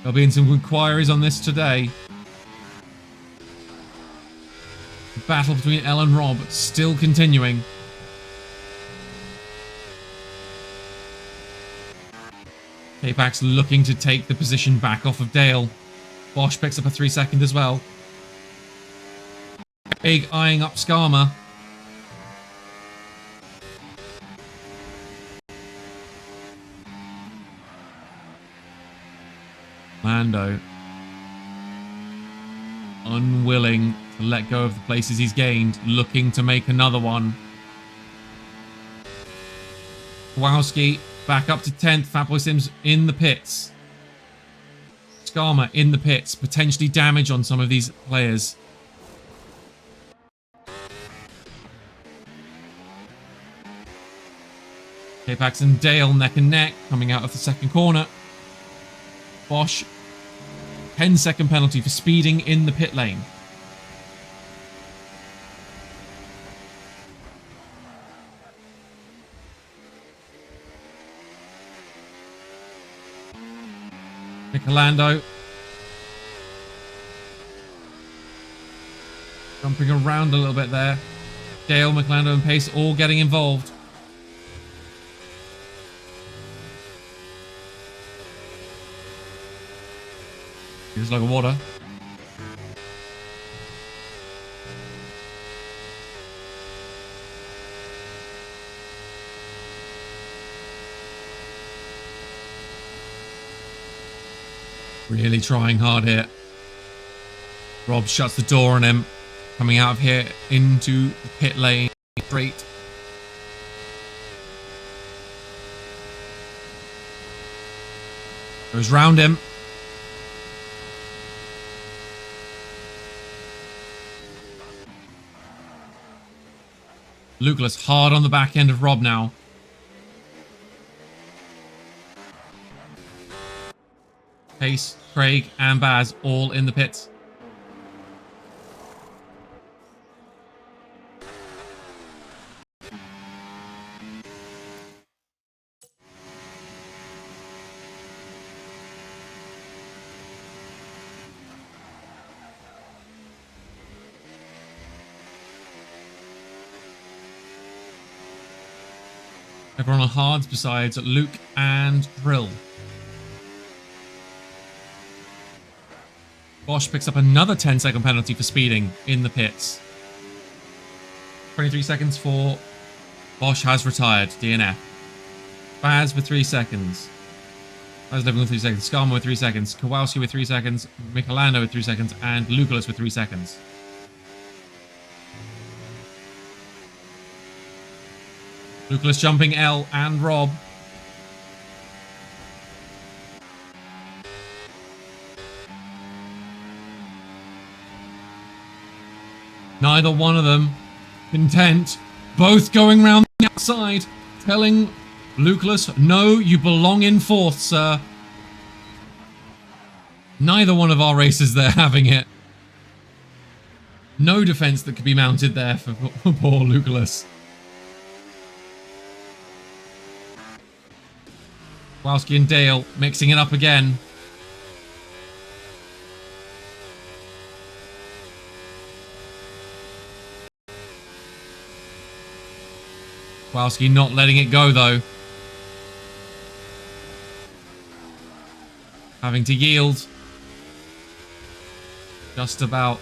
There'll be some inquiries on this today. The battle between Elle and Rob still continuing. K-Pax looking to take the position back off of Dale. Bosch picks up a 3-second as well. Big eyeing up Skarma. Lando unwilling to let go of the places he's gained, looking to make another one. Kowalski back up to 10th. Fatboy Sims in the pits. Skarma in the pits. Potentially damage on some of these players. K-Pax and Dale neck and neck coming out of the second corner. Bosch, 10-second penalty for speeding in the pit lane. Michelando jumping around a little bit there. Dale, Michelando and Pace all getting involved. It's like water. Really trying hard here. Rob shuts the door on him. Coming out of here into the pit lane. Straight. Goes round him. Lucas hard on the back end of Rob now. Pace, Craig and Baz all in the pits. Everyone on hards besides Luke and Drill. Bosch picks up another 10-second penalty for speeding in the pits. 23 seconds for Bosch has retired, DNF. Baz with 3 seconds. Baz living with 3 seconds. Skarma with 3 seconds. Kowalski with 3 seconds. Michelando with 3 seconds. And Lucullus with 3 seconds. Lucullus jumping L and Rob. Neither one of them content. Both going round the outside, telling Lucullus, no, you belong in fourth, sir. Neither one of our racers there having it. No defense that could be mounted there for poor Lucullus. Kowalski and Dale mixing it up again. Kowalski not letting it go, though. Having to yield. Just about.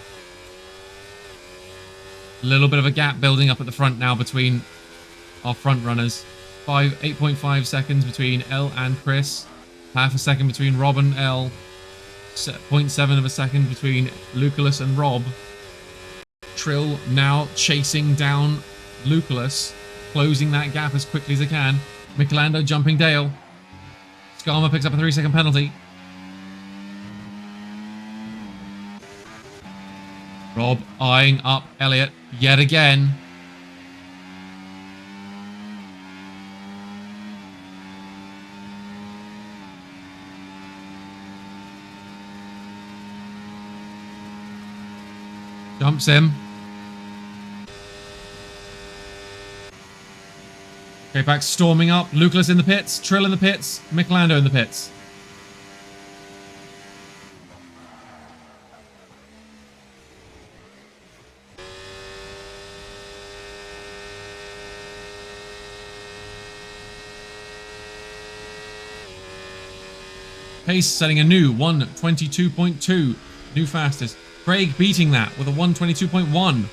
A little bit of a gap building up at the front now between our front runners. 8.5 seconds between L and Chris. Half a second between Rob and L. 0.7 of a second between Lucullus and Rob. Trill now chasing down Lucullus. Closing that gap as quickly as they can. Michelando jumping Dale. Skarma picks up a 3-second penalty. Rob eyeing up Elliott yet again. Jumps him. Okay, back storming up. Lucullus in the pits. Trill in the pits. Michelando in the pits. Pace setting a new 1:22.2. New fastest. Craig beating that with a 1:22.1.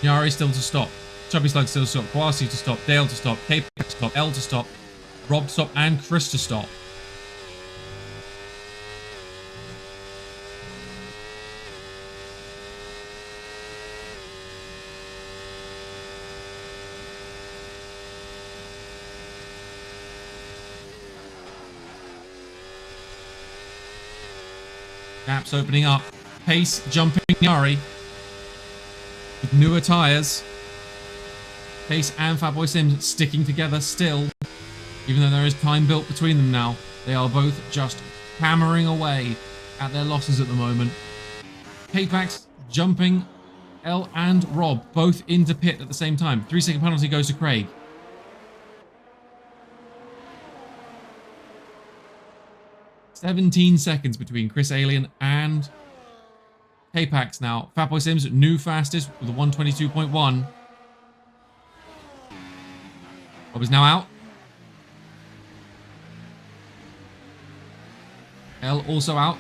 Yari still to stop. Chubby Slug still to stop. Kowalski to stop. Dale to stop. Cape to stop. L to stop. Rob to stop. And Chris to stop. Gaps opening up. Pace jumping Yari. With newer tyres. Pace and Fatboy Sims sticking together still. Even though there is time built between them now. They are both just hammering away at their losses at the moment. K-Pax jumping L and Rob both into pit at the same time. 3-second penalty goes to Craig. "17 seconds between Chris Alien and K-Pax now. Fatboy Sims, new fastest with a 1:22.1. Rob is now out. L also out.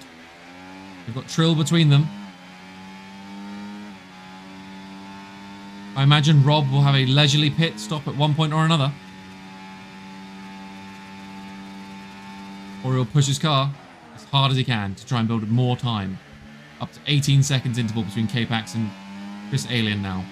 We've got Trill between them. I imagine Rob will have a leisurely pit stop at one point or another. Or he'll push his car as hard as he can to try and build more time. Up to 18 seconds interval between K-Pax and Chris Alien now.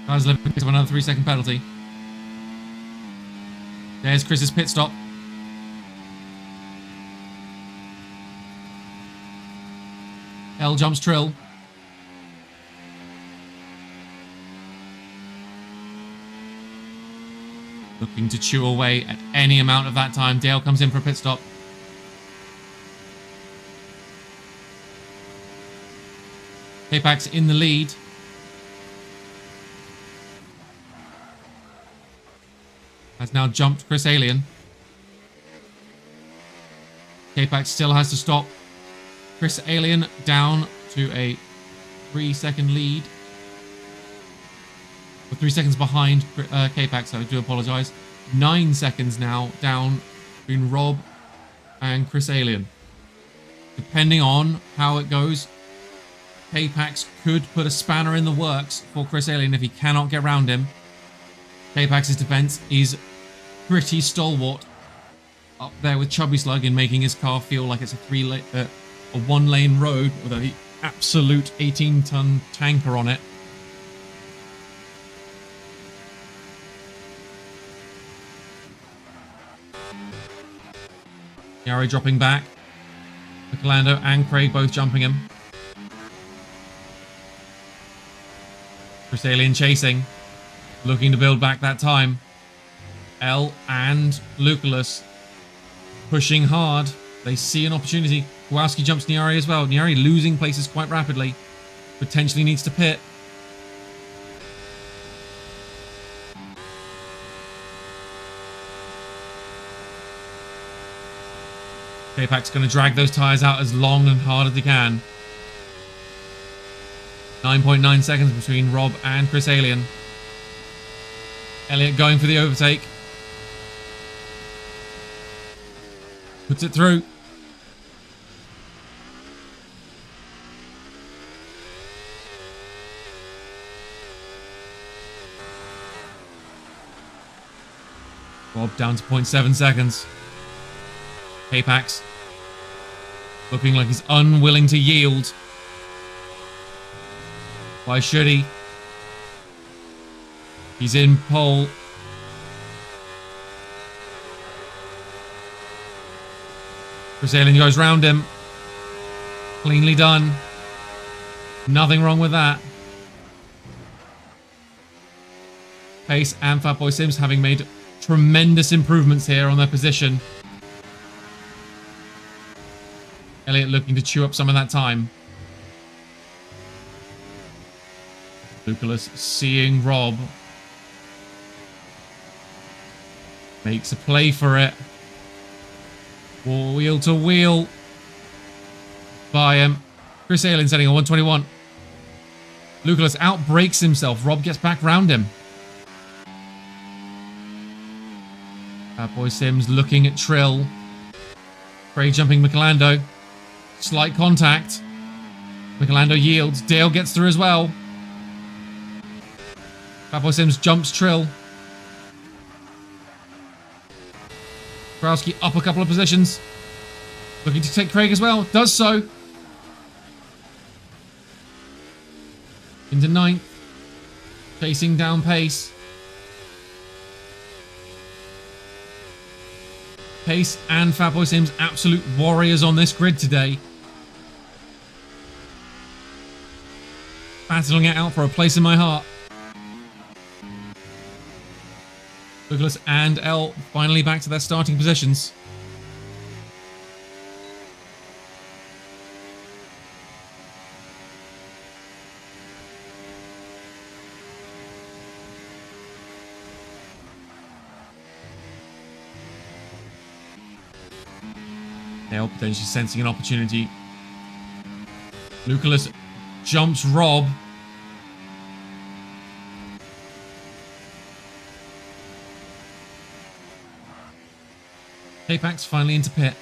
Gazlev picks up another 3-second penalty. There's Chris's pit stop. L jumps Trill. Looking to chew away at any amount of that time. Dale comes in for a pit stop. K-Pax in the lead. Has now jumped Chris Alien. K-Pax still has to stop Chris Alien down to a 3-second lead. Or 3 seconds behind K-Pax, so I do apologise. 9 seconds now down between Rob and Chris Alien. Depending on how it goes, K-Pax could put a spanner in the works for Chris Alien if he cannot get around him. K-Pax's defense is pretty stalwart, up there with Chubby Slug in making his car feel like it's a one-lane road with an absolute 18-ton tanker on it. Yari dropping back. Michelando and Craig both jumping him. Chris Alien chasing, looking to build back that time. L and Lucullus pushing hard. They see an opportunity. Kowalski jumps Nyari as well. Nyari losing places quite rapidly. Potentially needs to pit. K-Pax going to drag those tyres out as long and hard as he can. 9.9 seconds between Rob and Chris Alien. Elliot going for the overtake. Puts it through. Rob down to 0.7 seconds. K-Pax looking like he's unwilling to yield. Why should he? He's in pole. Chris Alien goes round him. Cleanly done. Nothing wrong with that. Pace and Fatboy Sims having made tremendous improvements here on their position. Elliot looking to chew up some of that time. Lucullus seeing Rob. Makes a play for it. Wheel to wheel. By him. Chris Alien setting on 121. Lucullus outbrakes himself. Rob gets back round him. Boy Sims looking at Trill. Craig jumping Michelando. Slight contact. Michelando yields. Dale gets through as well. Fatboy Sims jumps Trill. Kowalski up a couple of positions. Looking to take Craig as well. Does so. Into 9th. Chasing down pace. Pace and Fatboy Sims, absolute warriors on this grid today. Battling it out for a place in my heart. Lucullus and L finally back to their starting positions. L potentially sensing an opportunity. Lucullus jumps Rob. K-Pax finally into pit.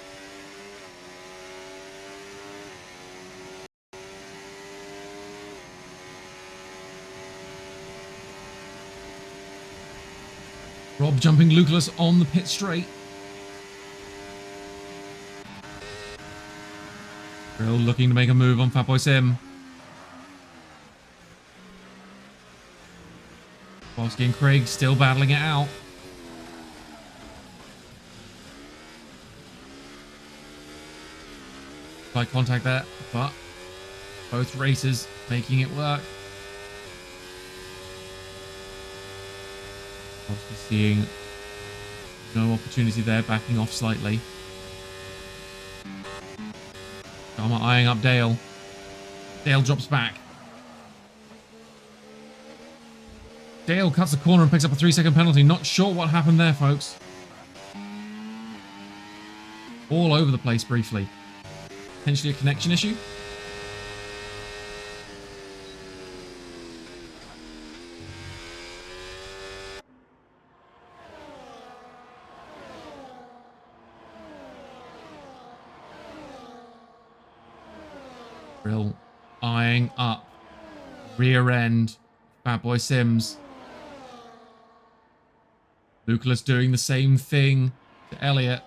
Rob jumping Lucullus on the pit straight. Grill looking to make a move on Fatboy Sim. Kowalski and Craig still battling it out. By contact there, but both racers making it work. Obviously seeing no opportunity there, backing off slightly. Dharma eyeing up Dale. Dale drops back. Dale cuts the corner and picks up a 3-second penalty. Not sure what happened there, folks. All over the place briefly. Potentially a connection issue. Brill eyeing up. Rear end. Bad Boy Sims. Lucalis doing the same thing to Elliot.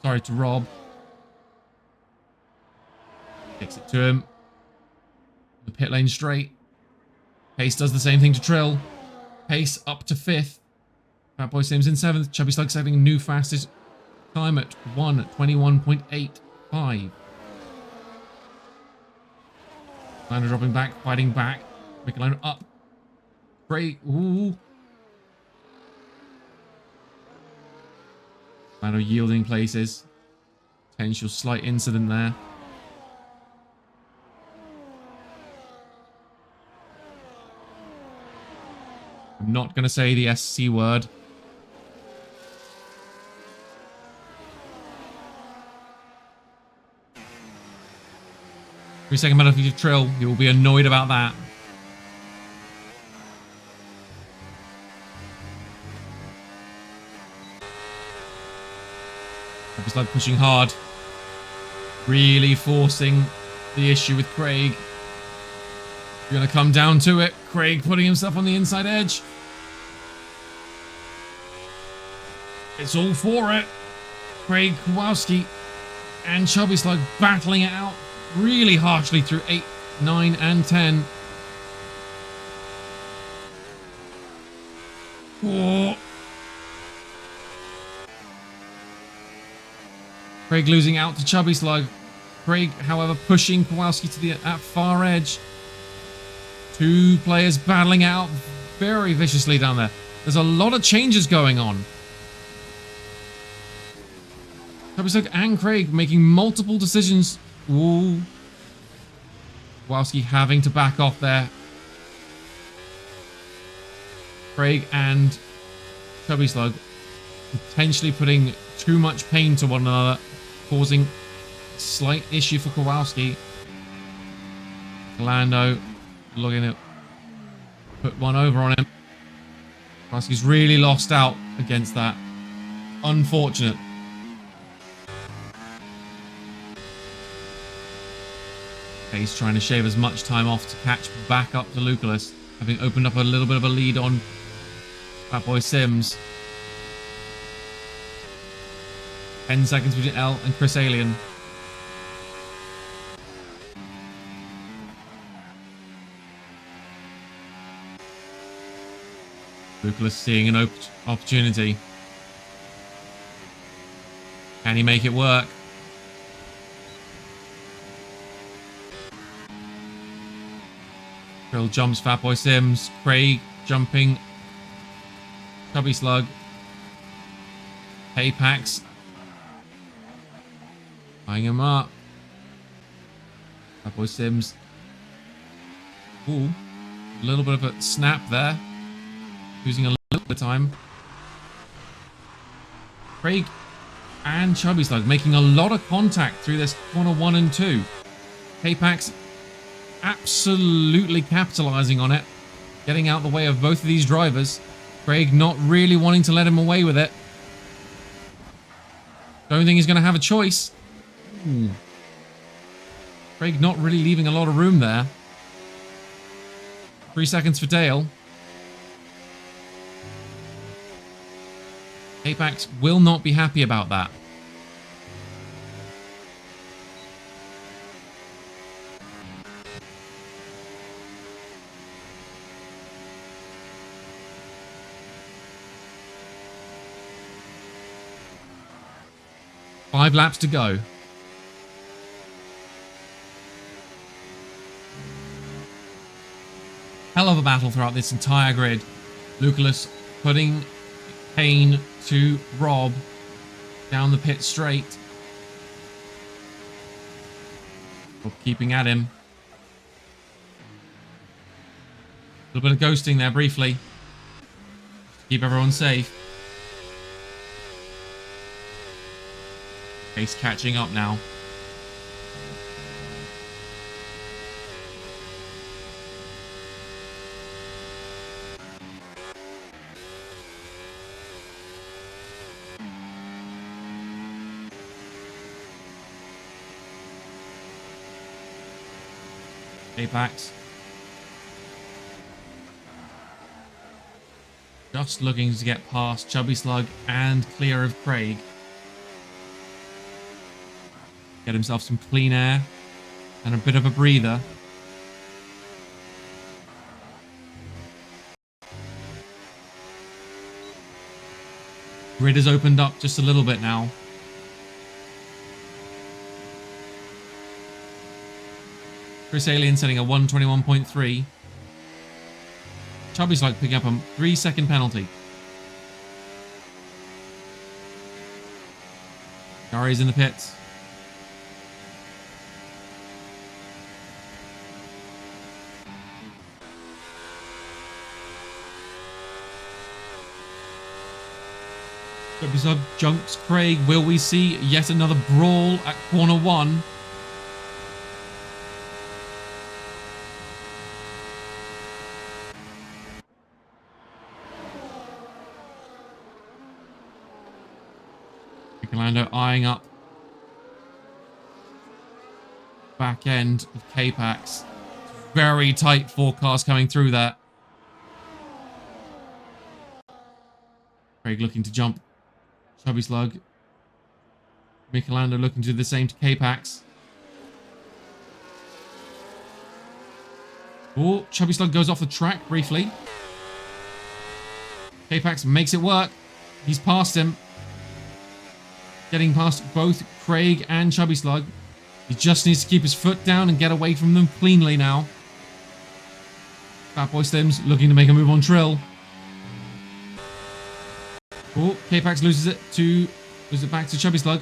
Sorry, to Rob. Kicks it to him. The pit lane straight. Pace does the same thing to Trill. Pace up to 5th. Bad Boy Sims in 7th. Chubby Slug setting a new fastest time at 1:21.85. Lando dropping back, fighting back. Michelino up. Great. Ooh. Lando yielding places. Potential slight incident there. I'm not going to say the SC word. Three-second penalty to Trill. He will be annoyed about that. It's like pushing hard. Really forcing the issue with Craig. We're going to come down to it. Craig putting himself on the inside edge. It's all for it. Craig, Kowalski, and Chubby Slug battling it out really harshly through 8, 9, and 10. Oh. Craig losing out to Chubby Slug. Craig, however, pushing Kowalski to the far edge. Two players battling out very viciously down there. There's a lot of changes going on. Chubby Slug and Craig making multiple decisions. Ooh. Kowalski having to back off there. Craig and Chubby Slug potentially putting too much pain to one another, causing slight issue for Kowalski. Lando looking to put one over on him. Kowalski's really lost out against that. Unfortunate. He's trying to shave as much time off to catch back up to Lucalis, having opened up a little bit of a lead on Bad Boy Sims. 10 seconds between L and Chris Alien. Lucalis seeing an opportunity. Can he make it work? Trill jumps Fat Boy Sims. Craig jumping Chubby Slug. Apex eyeing him up. Fat Boy Sims. Ooh, a little bit of a snap there. Losing a little bit of time. Craig and Chubby Slug making a lot of contact through this corner 1 and 2. Apex absolutely capitalizing on it. Getting out the way of both of these drivers. Craig not really wanting to let him away with it. Don't think he's going to have a choice. Ooh. Craig not really leaving a lot of room there. 3 seconds for Dale. Apex will not be happy about that. Five laps to go. Hell of a battle throughout this entire grid. Lucalis putting pain to Rob down the pit straight. Rob keeping at him. A little bit of ghosting there briefly. Keep everyone safe. Pace catching up now. Apex. Just looking to get past Chubby Slug and clear of Craig. Get himself some clean air and a bit of a breather. Grid has opened up just a little bit now. Chris Alien setting a 121.3. Chubby Slug picking up a 3-second penalty. Gary's in the pits. Chubby Slug jumps Craig. Will we see yet another brawl at corner 1? Lando eyeing up back end of K-Pax. Very tight forecast coming through there. Craig looking to jump Chubby Slug. Michelando looking to do the same to K-Pax. Oh, Chubby Slug goes off the track briefly. K-Pax makes it work. He's past him. Getting past both Craig and Chubby Slug. He just needs to keep his foot down and get away from them cleanly now. Fat Boy Slims looking to make a move on Trill. Oh, K-Pax loses it back to Chubby Slug.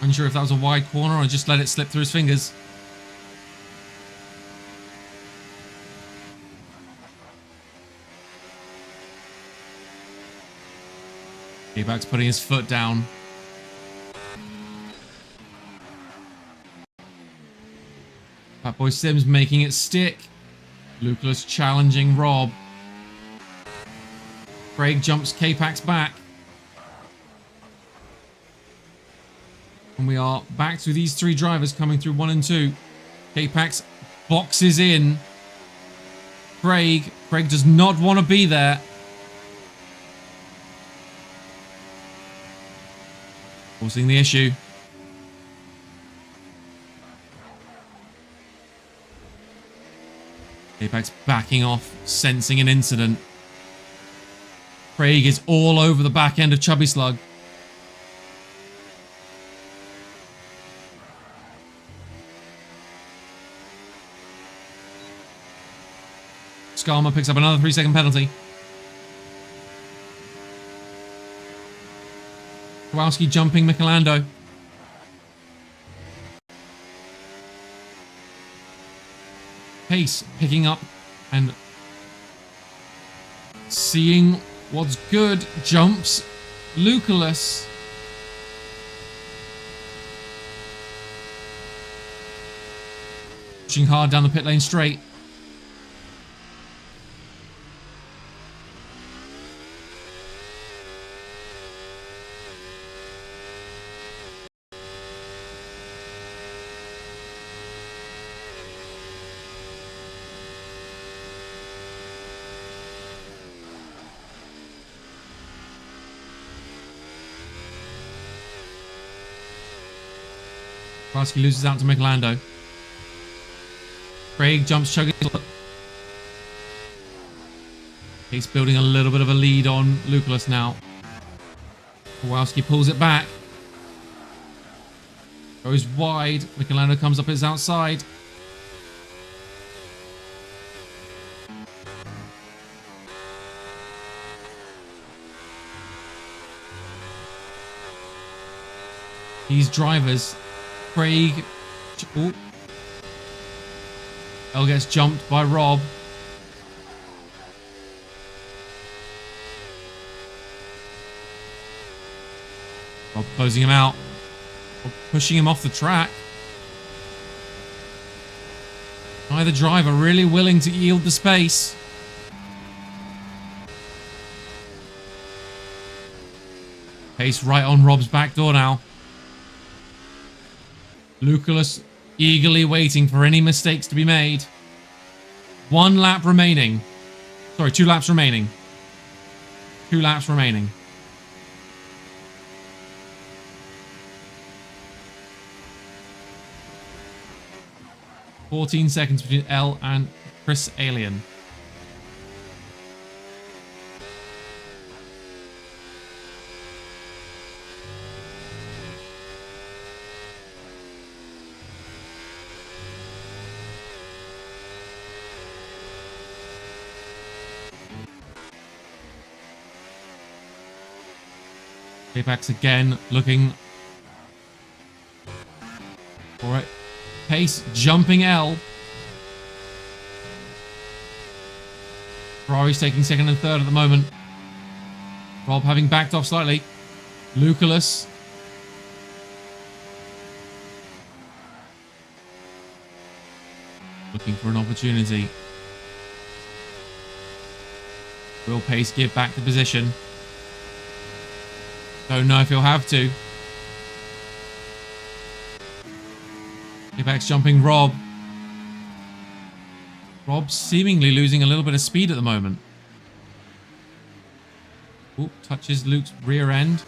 Unsure if that was a wide corner or just let it slip through his fingers. K-Pax putting his foot down. Fatboy Sims making it stick. Lucas challenging Rob. Craig jumps K-Pax back. And we are back to these 3 drivers coming through 1 and 2. K-Pax boxes in Craig. Craig does not want to be there. Forcing the issue. K-Pax backing off, sensing an incident. Craig is all over the back end of Chubby Slug. Skarma picks up another 3-second penalty. Kowalski jumping Michelando. Pace picking up and seeing what's good. Jumps Lucullus. Pushing hard down the pit lane straight. Kowalski loses out to Michelando. Craig jumps Chuggy. He's building a little bit of a lead on Lucullus now. Kowalski pulls it back. Goes wide. Michelando comes up his outside. These drivers, Craig... Oh. L gets jumped by Rob. Rob closing him out. Rob pushing him off the track. Neither driver really willing to yield the space. Pace right on Rob's back door now. Lucullus eagerly waiting for any mistakes to be made. 1 lap remaining. Sorry, 2 laps remaining. 2 laps remaining. "14 seconds between L and Chris Alien." Apex again looking for it. Pace jumping L. Ferrari's taking 2nd and 3rd at the moment. Rob having backed off slightly. Lucullus. Looking for an opportunity. Will Pace give back the position? Don't know if he'll have to. Apex jumping Rob. Rob seemingly losing a little bit of speed at the moment. Oop, touches Luke's rear end.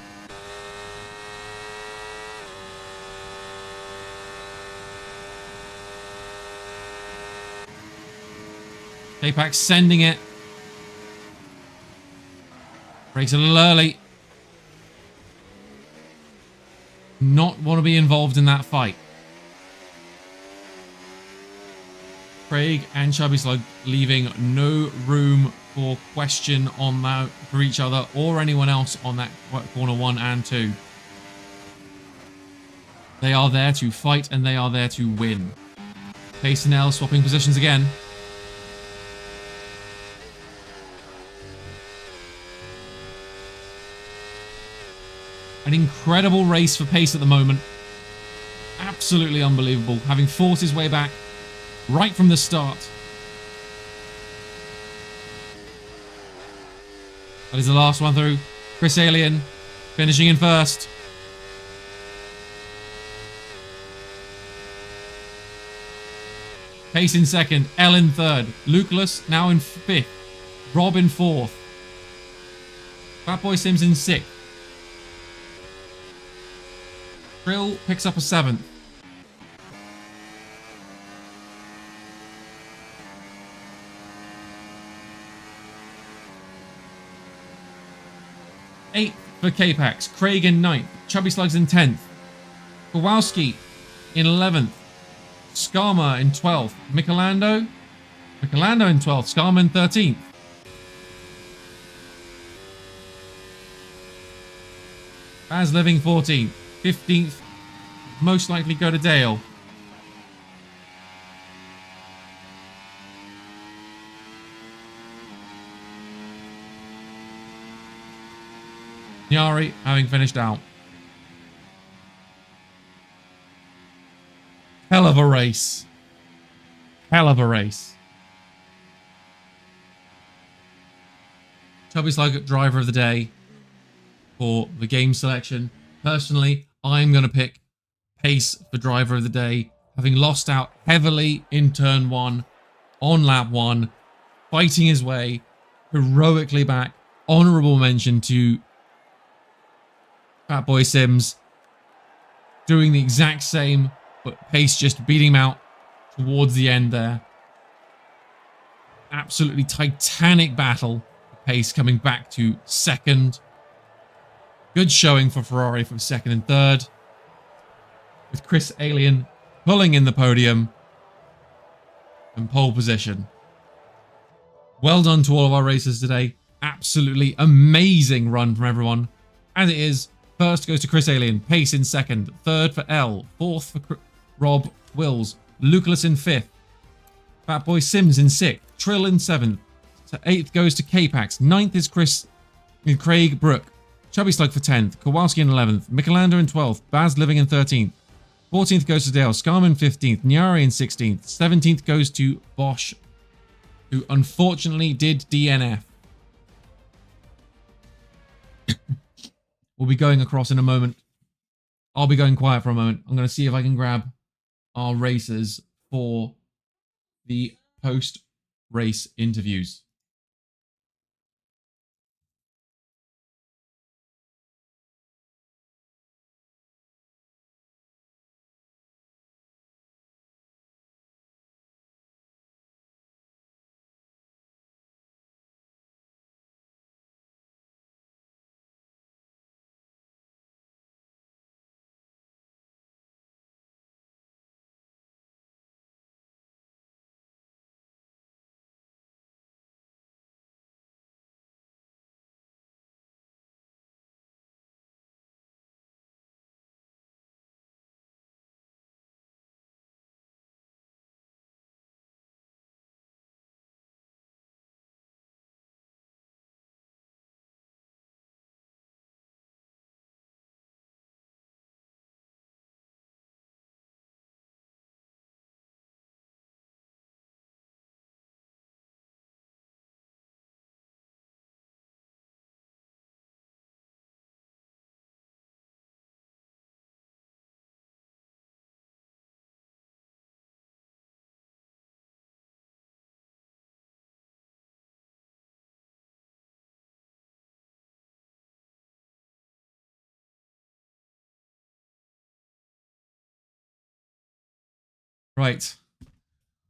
Apex sending it. Breaks a little early. Not want to be involved in that fight. Craig and Chubby Slug leaving no room for question on that for each other or anyone else on that corner 1 and 2. They are there to fight and they are there to win. Pace and L swapping positions again. An incredible race for Pace at the moment. Absolutely unbelievable. Having fought his way back right from the start. That is the last one through. Chris Alien finishing in 1st. Pace in 2nd. L in 3rd. Lucullus now in 5th. Rob in 4th. Fatboy Sims in 6th. Trill picks up a 7th. Eighth for K-Pax. Craig in 9th. Chubby Slugs in 10th. Kowalski in 11th. Skarma in 12th. Michelando in 12th. Skarma in 13th. Baz Living 14th. 15th, most likely go to Dale. Nyari having finished out. Hell of a race. Hell of a race. Chubby Slug driver of the day for the game selection. Personally, I'm going to pick Pace for driver of the day, having lost out heavily in turn 1, on lap 1, fighting his way heroically back. Honourable mention to Fatboy Sims doing the exact same, but Pace just beating him out towards the end there. Absolutely titanic battle. Pace coming back to 2nd. Good showing for Ferrari from 2nd and 3rd. With Chris Alien pulling in the podium and pole position. Well done to all of our racers today. Absolutely amazing run from everyone. As it is, First goes to Chris Alien. Pace in second. Third for L. Fourth for Rob Wills. Lucalis in fifth. Fatboy Sims in sixth. Trill in seventh. So eighth goes to K-Pax. Ninth is Craig Brook. Chubby Slug for 10th. Kowalski in 11th. Michelanda in 12th. Baz Living in 13th. 14th goes to Dale. Scarman 15th. Nyari in 16th. 17th goes to Bosch, who unfortunately did DNF. We'll be going across in a moment. I'll be going quiet for a moment. I'm going to see if I can grab our racers for the post-race interviews. Right.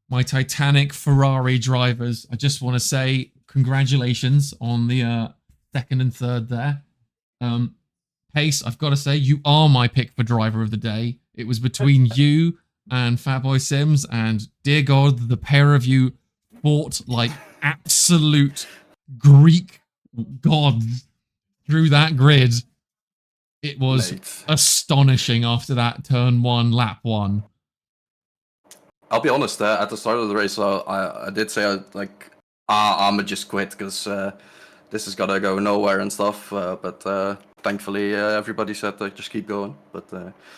My Titanic Ferrari drivers. I just want to say congratulations on the second and third there. Pace, I've got to say, you are my pick for driver of the day. It was between you and Fatboy Sims, and dear God, the pair of you fought like absolute Greek gods through that grid. It was astonishing after that turn one, lap one. I'll be honest, at the start of the race, I did say, I'ma just quit because this is gonna go nowhere and stuff. But thankfully, everybody said just keep going. But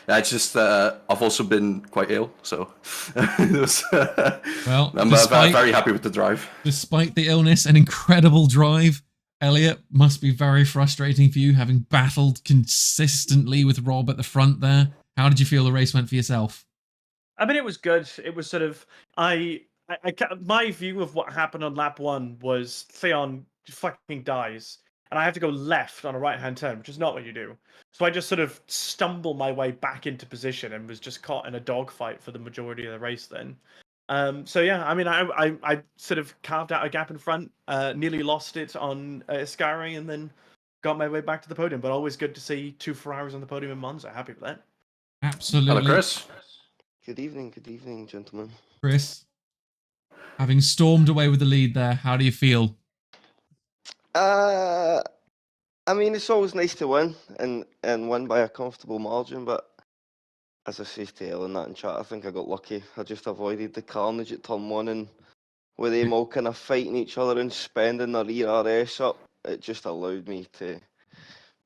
yeah, it's just I've also been quite ill, so well, I'm very happy with the drive. Despite the illness, an incredible drive. Elliot, must be very frustrating for you, having battled consistently with Rob at the front there. How did you feel the race went for yourself? I mean, it was good. It was sort of my view of what happened on lap one was Theon fucking dies, and I have to go left on a right-hand turn, which is not what you do. So I just sort of stumbled my way back into position and was just caught in a dogfight for the majority of the race then. So yeah, I mean, I sort of carved out a gap in front, nearly lost it on Ascari, and then got my way back to the podium. But always good to see two Ferraris on the podium in Monza. Happy with that. Absolutely. Hello, Chris. Good evening, gentlemen. Chris, having stormed away with the lead there, how do you feel? I mean, it's always nice to win and win by a comfortable margin, but as I say to Ellen that in chat, I think I got lucky. I just avoided the carnage at turn one, and with them all kind of fighting each other and spending their ERS up, it just allowed me to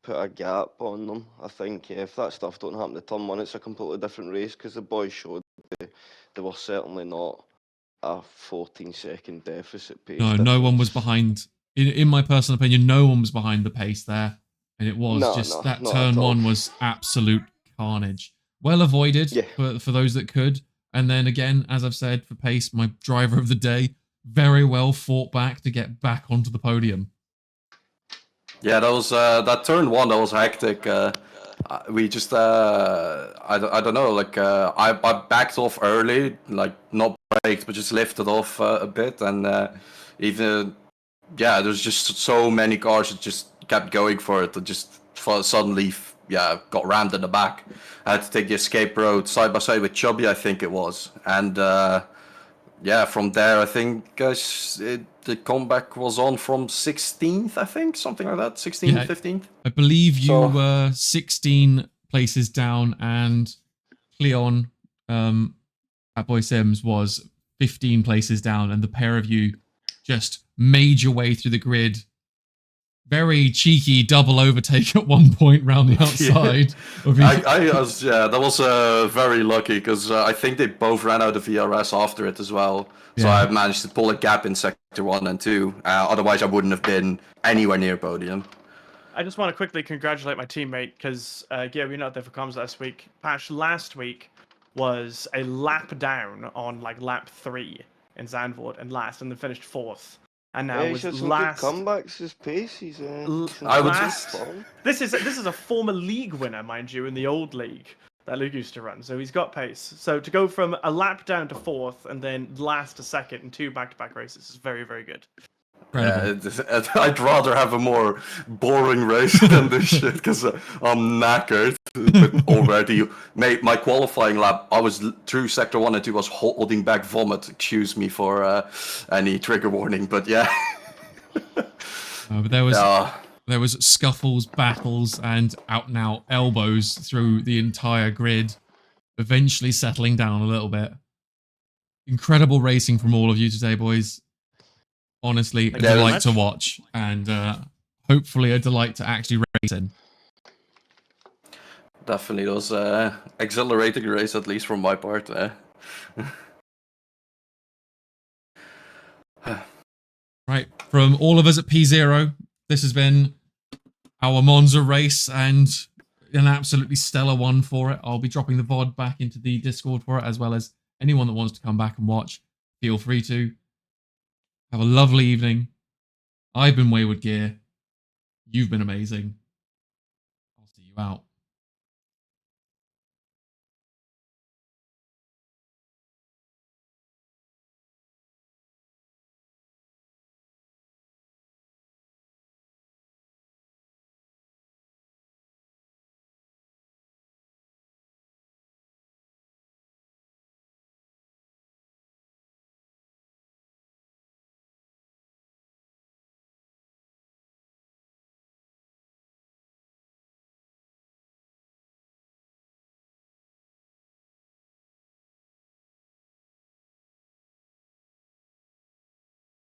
put a gap on them. I think if that stuff don't happen to turn one, it's a completely different race, because the boys showed they were certainly not a 14-second deficit pace. No one was behind. In my personal opinion, no one was behind the pace there, and it was that turn one was absolute carnage. Well avoided for those that could, and then again, as I've said, for Pace, my driver of the day, very well fought back to get back onto the podium. Yeah, that was that turn one. That was hectic. We just I don't know. Like I backed off early, like not braked, but just lifted off a bit, and even there's just so many cars that just kept going for it. That just suddenly got rammed in the back. I had to take the escape road side by side with Chubby, I think it was, and yeah, from there, I think the comeback was on from 16th, I think, something like that, 16th, Yeah. 15th. I believe you So- were 16 places down, and Cleon at Boy Sims was 15 places down, and the pair of you just made your way through the grid. Very cheeky double overtake at one point round the outside. Of each. Yeah, that was very lucky because I think they both ran out of VRS after it as well. So Yeah. I managed to pull a gap in sector 1 and 2. Otherwise, I wouldn't have been anywhere near podium. I just want to quickly congratulate my teammate because, yeah, we were not there for comms last week. Patch last week was a lap down on like lap 3 in Zandvoort and last, and then finished 4th. And now Yeah, he's was had some last. good comebacks. His pace. He's I would last. form. This is a former league winner, mind you, in the old league that Luke used to run. So he's got pace. So to go from a lap down to 4th and then last to 2nd in 2 back-to-back races is very, very good. I'd rather have a more boring race than this shit because I'm knackered. But already, my qualifying lap, I was through sector 1 and 2 was holding back vomit. Excuse me for any trigger warning, but yeah. But there was scuffles, battles, and out and out elbows through the entire grid, eventually settling down a little bit. Incredible racing from all of you today, boys. Honestly, a Thank you very delight much. to watch, and hopefully a delight to actually race in. Definitely, it was exhilarating race, at least from my part. Right, from all of us at P0, this has been our Monza race, and an absolutely stellar one for it. I'll be dropping the VOD back into the Discord for it, as well as anyone that wants to come back and watch. Feel free to. Have a lovely evening. I've been Wayward Gear. You've been amazing. I'll see you out.